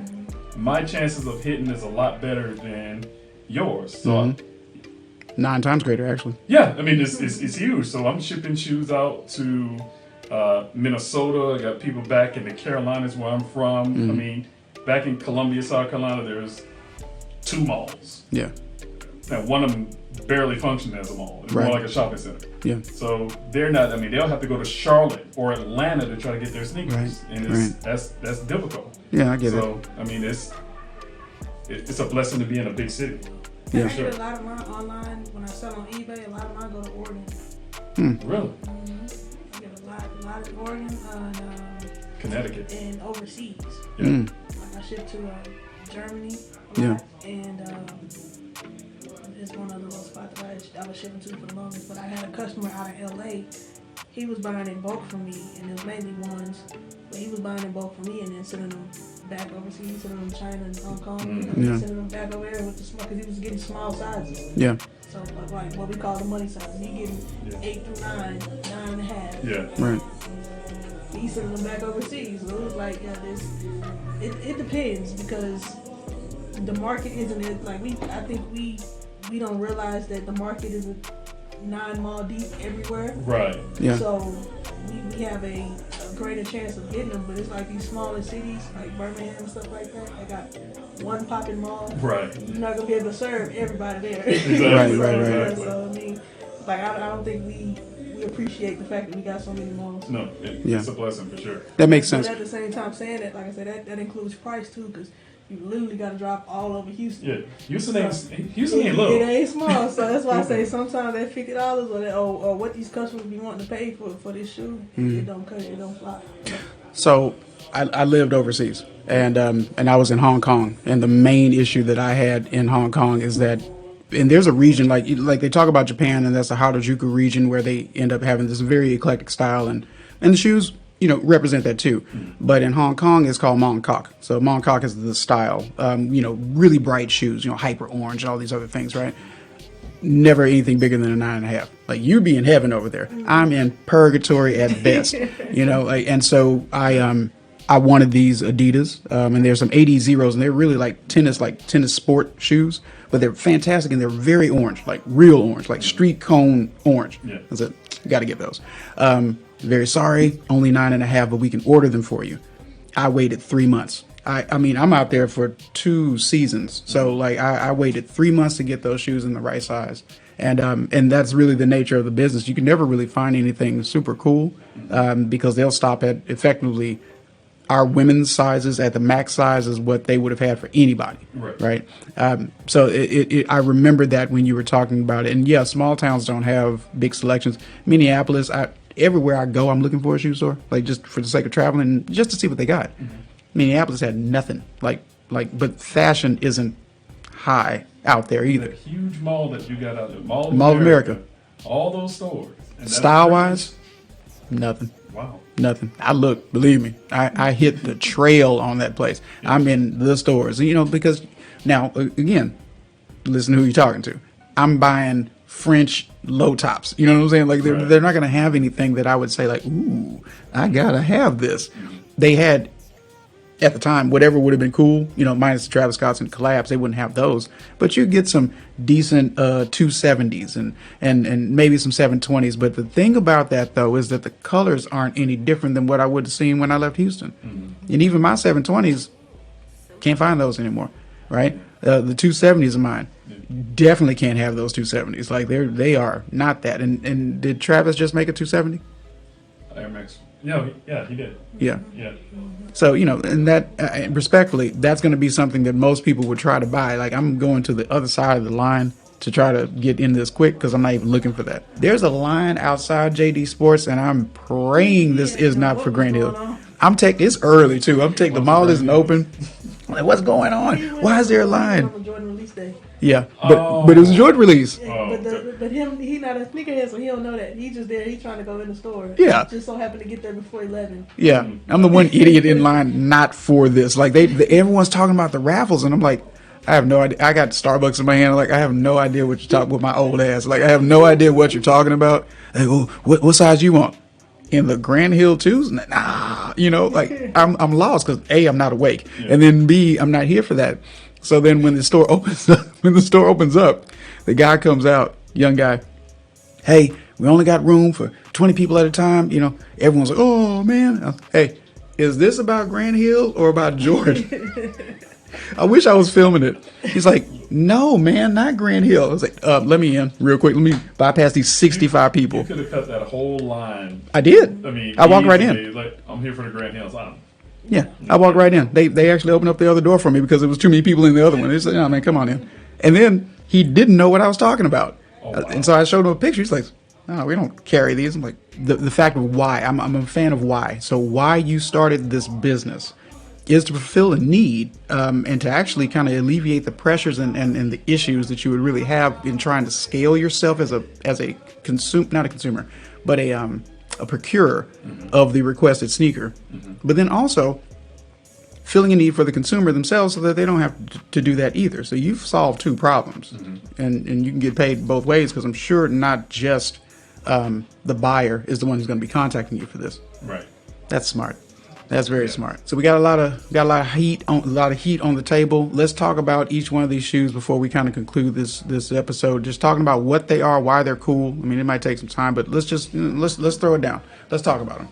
My chances of hitting is a lot better than yours. So 9 times greater, actually. yeah, I mean, it's huge. So I'm shipping shoes out to Minnesota. I got people back in the Carolinas where I'm from. I mean, back in Columbia, South Carolina, there's 2 malls. Yeah. And one of them barely function as a mall. It's Right. more like a shopping center. Yeah. So they're not. I mean, they'll have to go to Charlotte or Atlanta to try to get their sneakers, Right. and that's difficult. Yeah, I get it. So I mean, it's a blessing to be in a big city. Yeah. I get a lot of mine online when I sell on eBay. A lot of mine go to Oregon. Really, I get a lot in Oregon Connecticut. and overseas. Yeah. Like I ship to Germany a Yeah. lot, and it's one of the little spots that I was shipping to for the longest. But I had a customer out of LA. He was buying in bulk from me, and it was mainly ones. But he was buying in bulk from me and then sending them back overseas, sending them to China and Hong Kong, Yeah. sending them back over there with the small, because he was getting small sizes. Yeah. So like what we call the money size. He getting Yeah. 8 through 9, 9.5. Yeah. Right. He sending them back overseas. So it was like, yeah, it depends, because the market isn't it. Like I think we don't realize that the market is a 9 mall deep everywhere. Right. Yeah. So we have a greater chance of getting them, but it's like these smaller cities like Birmingham and stuff like that. They got one popping mall. Right. You're not gonna be able to serve everybody there. Exactly. Right. So I mean, like I don't think we appreciate the fact that we got so many malls. No, Yeah. it's a blessing for sure. That makes sense. But at the same time, saying that, like I said, that includes price too, because you literally got to drop all over Houston. Yeah, Houston ain't It little. ain't small, so that's why I say sometimes that $50 or what these customers be wanting to pay for this shoe, it don't cut, it don't fly. So I lived overseas, and I was in Hong Kong, and the main issue that I had in Hong Kong is that, and there's a region like they talk about Japan, and that's the Harajuku region where they end up having this very eclectic style, and the shoes, represent that too. But in Hong Kong, it's called Mongkok. So Mongkok is the style, really bright shoes, hyper orange and all these other things, right? Never anything bigger than a 9.5. Like, you be in heaven over there. I'm in purgatory at best, and so I wanted these Adidas, and there's some AD Zeros, and they're really like tennis sport shoes, but they're fantastic, and they're very orange, like real orange, like street cone orange. Yeah. That's it. You got to get those. Very sorry, only 9.5, but we can order them for you. I waited 3 months. I mean, I'm out there for 2 seasons, so like I waited 3 months to get those shoes in the right size, and that's really the nature of the business. You can never really find anything super cool, because they'll stop at effectively our women's sizes at the max size is what they would have had for anybody, right? So I remember that when you were talking about it, and yeah, small towns don't have big selections. Minneapolis, everywhere I go, I'm looking for a shoe store, like just for the sake of traveling, just to see what they got. Minneapolis had nothing, but fashion isn't high out there either. That huge mall that you got out there, Mall of America. All those stores. And that's Style wise, nothing. Wow. Nothing. Believe me, I hit the trail on that place. I'm in the stores, because now, again, listen to who you're talking to. I'm buying French low tops. You know what I'm saying? Like, they're not going to have anything that I would say like, ooh, I got to have this. They had, at the time, whatever would have been cool, minus the Travis Scotts and collabs, they wouldn't have those. But you get some decent 270s and maybe some 720s. But the thing about that, though, is that the colors aren't any different than what I would have seen when I left Houston. And even my 720s, can't find those anymore, right? The 270s of mine, definitely can't have those 270s. Like, they are not that. And did Travis just make a 270? Air Max. No, yeah, he did. Yeah. Yeah. So, and that, respectfully, that's going to be something that most people would try to buy. Like, I'm going to the other side of the line to try to get in this quick because I'm not even looking for that. There's a line outside JD Sports, and I'm praying this is not for Grand Hill. It's early, too. the mall isn't open. Like, what's going on? Why is there a line? Jordan release day. Yeah, but it was a Jordan release. Yeah, but he not a sneakerhead, so he don't know that. He's just there. He's trying to go in the store. Yeah. Just so happened to get there before 11. Yeah, I'm the one idiot in line not for this. Like, everyone's talking about the raffles, and I'm like, I have no idea. I got Starbucks in my hand. Like, I have no idea what you're talking with my old ass. Like, I have no idea what you're talking about. Like, well, what size you want? In the Grand Hill 2s? Nah, like, I'm lost because A, I'm not awake, and then B, I'm not here for that. So then when the store opens up, the guy comes out, young guy. Hey, we only got room for 20 people at a time. Everyone's like, oh man. Hey, is this about Grand Hill or about Jordan? I wish I was filming it. He's like, no, man, not Grand Hill. I was like, let me in real quick. Let me bypass these 65 people. You could have cut that whole line. I did. I mean, I walked right in. Like, I'm here for the Grand Hills. Yeah, I walked right in. They actually opened up the other door for me because there was too many people in the other one. They said, "No, man, come on in." And then he didn't know what I was talking about, wow. And so I showed him a picture. He's like, "No, we don't carry these." I'm like, the fact of why. I'm a fan of why. So why you started this business is to fulfill a need, and to actually kind of alleviate the pressures and the issues that you would really have in trying to scale yourself as a not a consumer, but a procurer of the requested sneaker, but then also filling a need for the consumer themselves so that they don't have to do that either. So you've solved two problems, and you can get paid both ways because I'm sure not just the buyer is the one who's going to be contacting you for this. Right. That's smart. That's very smart. So we got a lot of heat on the table. Let's talk about each one of these shoes before we kind of conclude this episode. Just talking about what they are, why they're cool. I mean, it might take some time, but let's throw it down. Let's talk about them.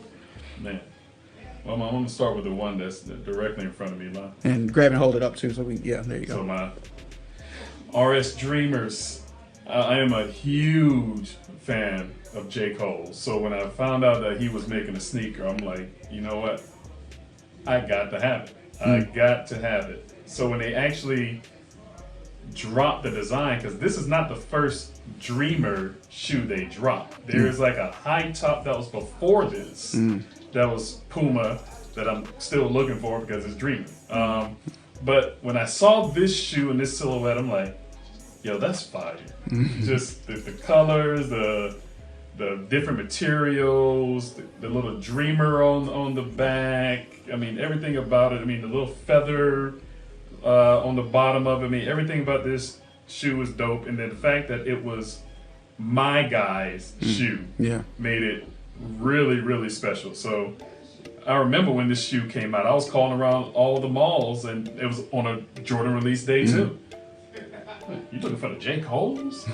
Man. Well, I'm going to start with the one that's directly in front of me. And grab and hold it up too. So there you go. So my RS Dreamers. I am a huge fan of J. Cole. So when I found out that he was making a sneaker, I'm like, you know what? I got to have it. I got to have it. So when they actually dropped the design, because this is not the first Dreamer shoe they dropped. There's like a high top that was before this. That was Puma that I'm still looking for because it's Dreamer. But when I saw this shoe and this silhouette, I'm like, yo, that's fire. Just the colors, the different materials, the little Dreamer on the back. I mean, everything about it. I mean, the little feather on the bottom of it. I mean, everything about this shoe was dope. And then the fact that it was my guy's shoe made it really, really special. So I remember when this shoe came out, I was calling around all the malls, and it was on a Jordan release day too. You looking for the J. Cole's?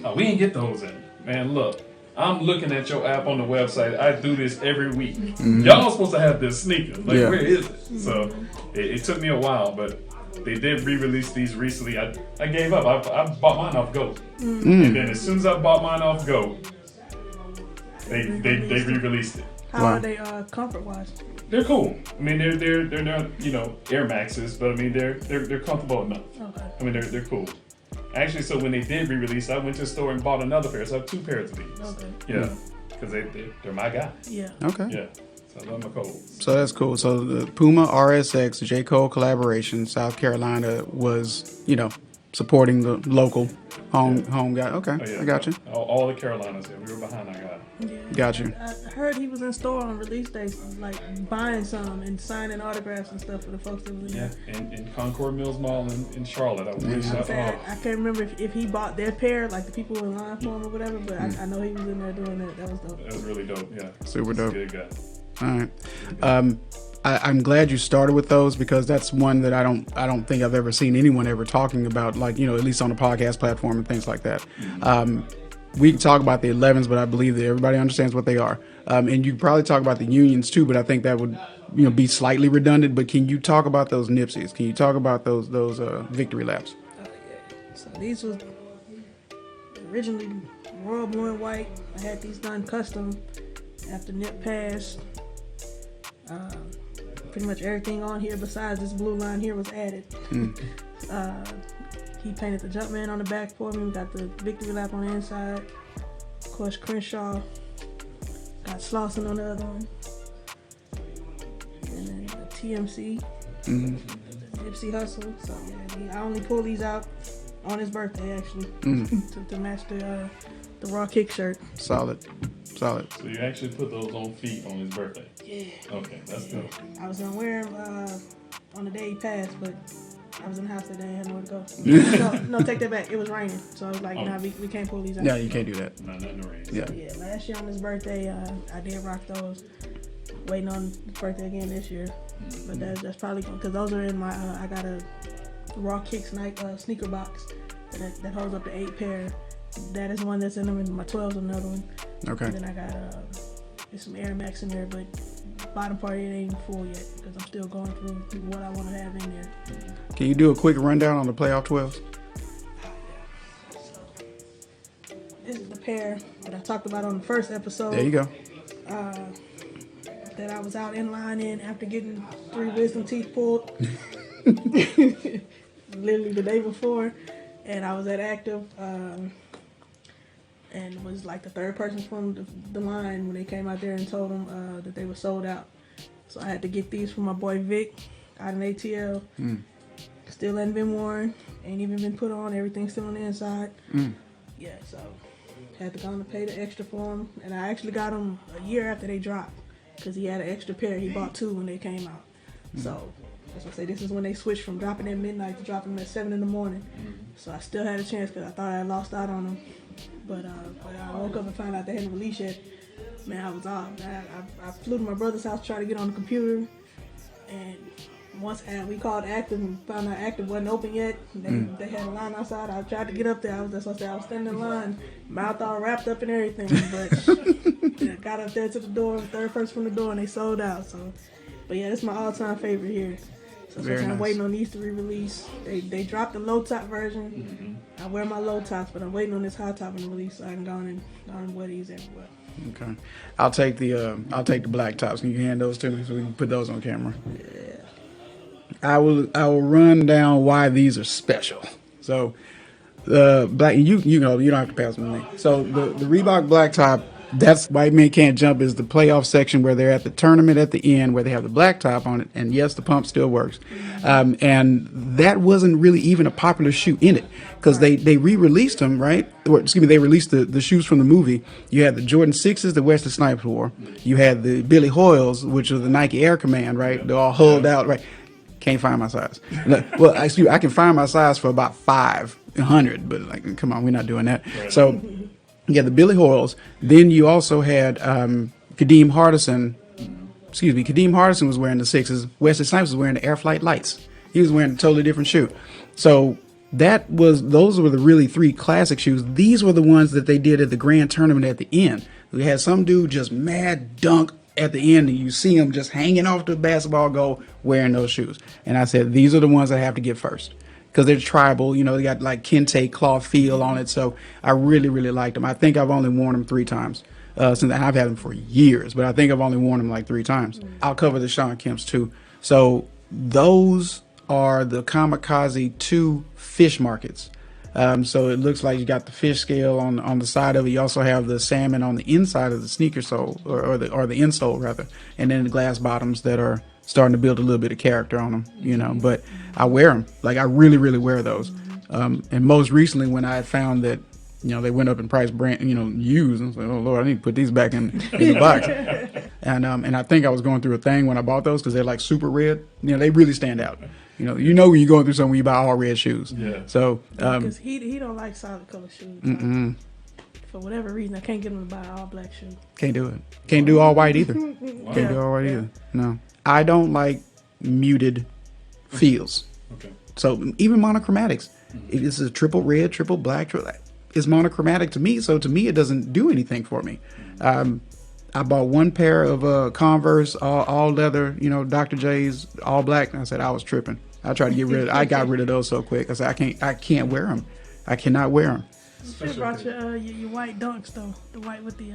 Oh, we didn't get those in. Man, look. I'm looking at your app on the website. I do this every week. Y'all supposed to have this sneaker. Like, where is it? So it took me a while, but they did re-release these recently. I gave up. I bought mine off GOAT. And then as soon as I bought mine off GOAT, they re-released it. How are they comfort-wise? They're cool. I mean, they're not Air Maxes, but I mean they're comfortable enough. Okay. I mean they're cool. Actually, so when they did re-release, I went to the store and bought another pair. So I have two pairs of these. Okay. Yeah, because they're my guy. Yeah. Okay. Yeah. So I love my Coles. So that's cool. So the Puma RSX J. Cole collaboration, South Carolina was, supporting the local home guy. Okay, Oh, yeah. I got you. All the Carolinas. Yeah, we were behind our guy. Yeah. Got you. I heard he was in store on release day, like buying some and signing autographs and stuff for the folks that was in there. In Concord Mills Mall in Charlotte. I wish I can't remember if he bought their pair, like the people who were in line for him or whatever, but I know he was in there doing that. That was dope. That was really dope, yeah. Super dope. Good guy. All right. I'm glad you started with those because that's one that I don't think I've ever seen anyone ever talking about, like, at least on the podcast platform and things like that. We can talk about the 11s, but I believe that everybody understands what they are. And you can probably talk about the unions too, but I think that would be slightly redundant. But can you talk about those Nipseys? Can you talk about those victory laps? So these was originally royal blue and white. I had these done custom after Nip passed. Pretty much everything on here besides this blue line here was added. He painted the Jumpman on the back for me. We got the victory lap on the inside. Of course, Crenshaw. Got Slauson on the other one. And then the TMC. The Nipsey Hussle. So yeah, I only pulled these out on his birthday actually to match the raw kick shirt. Solid. So you actually put those on feet on his birthday? Yeah. Okay, that's good. I was gonna wear them on the day he passed, but I was in the house that day and had nowhere to go. No, take that back. It was raining, so I was like, nah, we can't pull these out. Yeah, you can't do that. No, not in the rain. Yeah. Last year on his birthday, I did rock those. Waiting on his birthday again this year, but that's probably because those are in my. I got a raw kicks sneaker box that holds up to 8 pair. That is one that's in them, and my 12's another one. Okay. And then I got there's some Air Max in there, but bottom part it ain't full yet because I'm still going through what I want to have in there. Can you do a quick rundown on the playoff 12s? This is the pair that I talked about on the first episode. There you go. That I was out in line in after getting 3 wisdom teeth pulled. Literally the day before. And I was at Active and was like the third person from the line when they came out there and told them that they were sold out. So I had to get these from my boy Vic out in ATL. Still hadn't been worn, ain't even been put on, everything's still on the inside. Yeah, so had to go and pay the extra for them. And I actually got them a year after they dropped because he had an extra pair. He bought 2 when they came out. So as I say, this is when they switched from dropping at midnight to dropping at 7 in the morning. So I still had a chance because I thought I had lost out on them. But I woke up and found out they hadn't released yet. Man, I was off. I flew to my brother's house to try to get on the computer. And once we called Active and found out Active wasn't open yet. They had a line outside. I tried to get up there. I was standing in line, mouth all wrapped up and everything. But got up there to the door, third person from the door, and they sold out. So, but yeah, this is my all-time favorite here. So I'm nice. waiting on these to re-release. They dropped the low-top version. I wear my low tops, but I'm waiting on this high top to release so I can go and wear these everywhere. Okay. I'll take the black tops. Can you hand those to me so we can put those on camera? Yeah. I will run down why these are special. So the black you know you don't have to pass them to me. So the Reebok black top, that's White Men Can't Jump is the playoff section where they're at the tournament at the end where they have the black top on it, and yes, the pump still works. And that wasn't really even a popular shoe in it because they re-released them, right? Or, excuse me, they released the shoes from the movie. You had the Jordan 6s that Wesley Snipes wore. You had the Billy Hoyles, which are the Nike Air Command, right? They're all hulled out, right? Can't find my size. Well, excuse me, I can find my size for about 500, but like, come on, we're not doing that. Right. So, yeah, the Billy Hoyles. Then you also had Kadeem Hardison. Excuse me, Kadeem Hardison was wearing the 6s. Wesley Snipes was wearing the Air Flight Lights. He was wearing a totally different shoe. So those were the really 3 classic shoes. These were the ones that they did at the grand tournament at the end. We had some dude just mad dunk at the end, and you see him just hanging off the basketball goal wearing those shoes. And I said, these are the ones I have to get first. Because they're tribal, you know, they got like kente cloth feel on it. So I really, really liked them. I think I've only worn them 3 times. Since I've had them for years, but I think I've only worn them like 3 times. I'll cover the Sean Kemp's too. So those are the Kamikaze 2 fish markets. So it looks like you got the fish scale on the side of it. You also have the salmon on the inside of the sneaker sole, or the insole rather, and then the glass bottoms that are starting to build a little bit of character on them, you know. But I wear them, like I really, really wear those. And most recently, when I found that, you know, they went up in price, brand, you know, used, I was like, oh Lord, I need to put these back in the box. And I think I was going through a thing when I bought those because they're like super red. You know, they really stand out. You know when you're going through something when you buy all red shoes. Yeah. So because he don't like solid color shoes. For whatever reason, I can't get him to buy all black shoes. Can't do it. Can't do all white either. Wow. Can't do all white either. No. I don't like muted feels. Okay. So even monochromatics, if it's a triple red, triple black, it's monochromatic to me. So to me, it doesn't do anything for me. I bought 1 pair of Converse, all leather, you know, Dr. J's, all black. And I said I was tripping. I tried to get rid of. I got rid of those so quick. I said I can't wear them. I cannot wear them. You should have brought your white dunks though. The white with the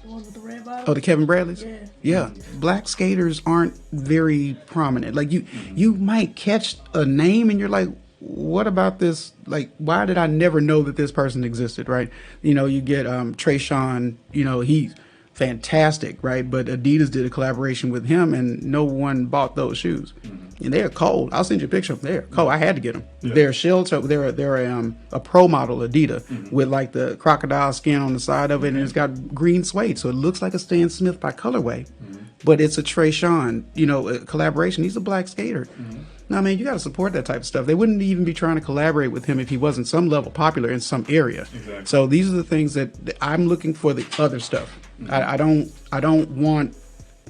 ones with the red bottom. Oh, the Kevin Bradleys? Yeah. Yeah. Black skaters aren't very prominent. Like you might catch a name and you're like, what about this? Like, why did I never know that this person existed, right? You know, you get Trayshawn, you know, he's fantastic, right? But Adidas did a collaboration with him and no one bought those shoes. And they're cold. I'll send you a picture of them. They're cold. I had to get them. Yeah. They're shell toe. They're a pro model Adidas with like the crocodile skin on the side of it, and it's got green suede, so it looks like a Stan Smith by colorway, but it's a Trayshawn, you know, a collaboration. He's a black skater. Now, man, you got to support that type of stuff. They wouldn't even be trying to collaborate with him if he wasn't some level popular in some area. Exactly. So these are the things that I'm looking for. The other stuff. I don't want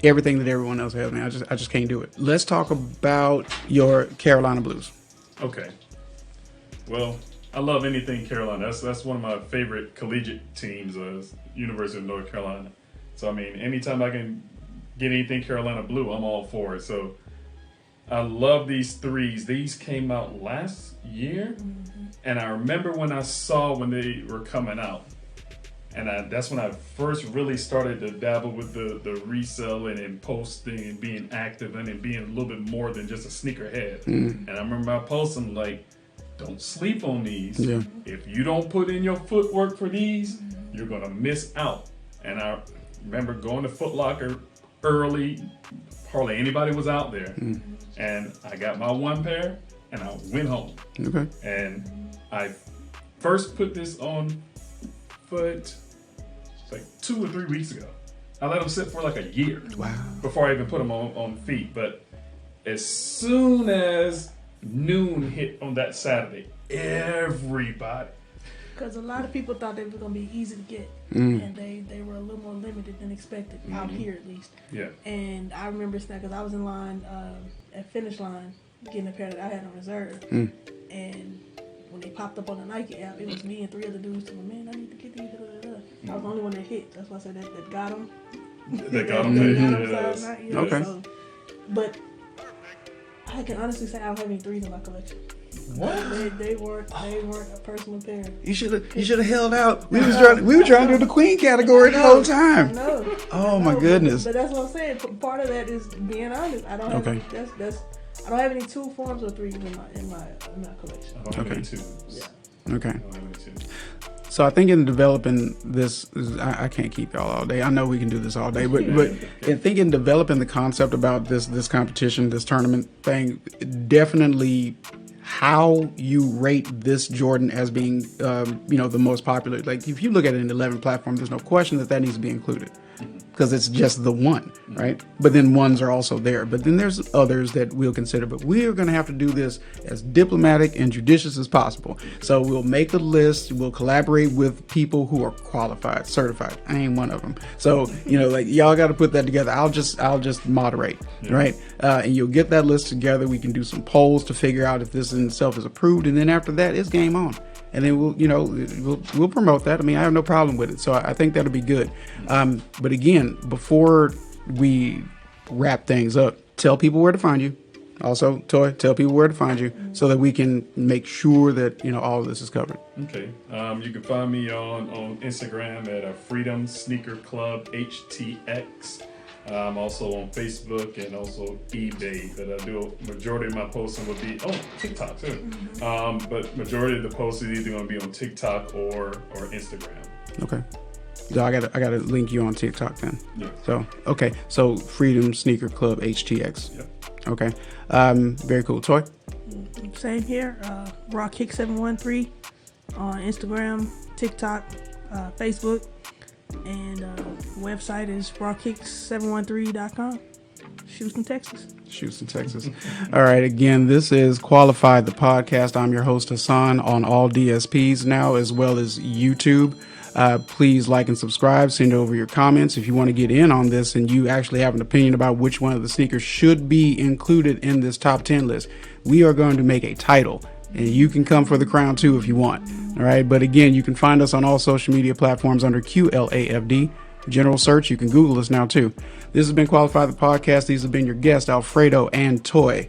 everything that everyone else has, man. I just can't do it. Let's talk about your Carolina Blues. Okay. Well, I love anything Carolina. That's one of my favorite collegiate teams, University of North Carolina. So I mean, anytime I can get anything Carolina blue, I'm all for it. So I love these threes. These came out last year, and I remember when I saw when they were coming out, and that's when I first really started to dabble with the reselling and posting and being active and being a little bit more than just a sneakerhead. And I remember I posted them like, don't sleep on these. Yeah. If you don't put in your footwork for these, you're gonna miss out. And I remember going to Foot Locker early, hardly anybody was out there. And I got my one pair and I went home. Okay. And I first put this on foot like 2 or 3 weeks ago. I let them sit for like a year. Wow. Before I even put them on feet. But as soon as noon hit on that Saturday, everybody. Because a lot of people thought they were going to be easy to get, and they were a little more limited than expected, out here at least. Yeah. And I remember that because I was in line at finish line getting a pair that I had on reserve, and when they popped up on the Nike app, it was me and 3 other dudes telling me, man, I need to get these. I was the only one that hit. That's why I said that got them. They got them. Okay. So, but I can honestly say I don't have any threes in my collection. What? They weren't a personal pair. You should have held out. We were trying to do the queen category the whole time. No. Oh my goodness. But that's what I'm saying. Part of that is being honest. I don't have any, I don't have any 2 forms or 3s in my collection. I don't have any twos. Yeah. Okay. I don't have any twos. So I think in developing this, I can't keep y'all all day. I know we can do this all day, but I think in developing the concept about this competition, this tournament thing, definitely how you rate this Jordan as being, the most popular. Like if you look at it in 11 platform, there's no question that needs to be included because it's just the one, right? But then ones are also there. But then there's others that we'll consider. But we are going to have to do this as diplomatic and judicious as possible. So we'll make a list. We'll collaborate with people who are qualified, certified. I ain't one of them. So y'all got to put that together. I'll just moderate, right? And you'll get that list together. We can do some polls to figure out if this in itself is approved. And then after that, it's game on. And then we'll promote that. I mean, I have no problem with it. So I think that'll be good. But again, before we wrap things up, tell people where to find you. Also, Toye, tell people where to find you so that we can make sure that all of this is covered. Okay. You can find me on Instagram at Freedom Sneaker Club HTX. I'm also on Facebook and also eBay, but I do majority of my posting will be TikTok too. But majority of the posts is either going to be on TikTok or Instagram. Okay. So I gotta link you on TikTok then. Yeah. So okay. So Freedom Sneaker Club HTX. Yep. Okay. Very cool. Toye? Same here. RockKick713 on Instagram, TikTok, Facebook. And website is rockkick713.com. Houston, Texas. All right. Again, this is Qualified the podcast. I'm your host Hassan on all DSPs now, as well as YouTube. Please like and subscribe. Send over your comments if you want to get in on this and you actually have an opinion about which one of the sneakers should be included in this top 10 list. We are going to make a title. And you can come for the crown too if you want. All right. But again, you can find us on all social media platforms under QLAFD. General search. You can Google us now too. This has been Qualified the podcast. These have been your guests, Alfredo and Toye.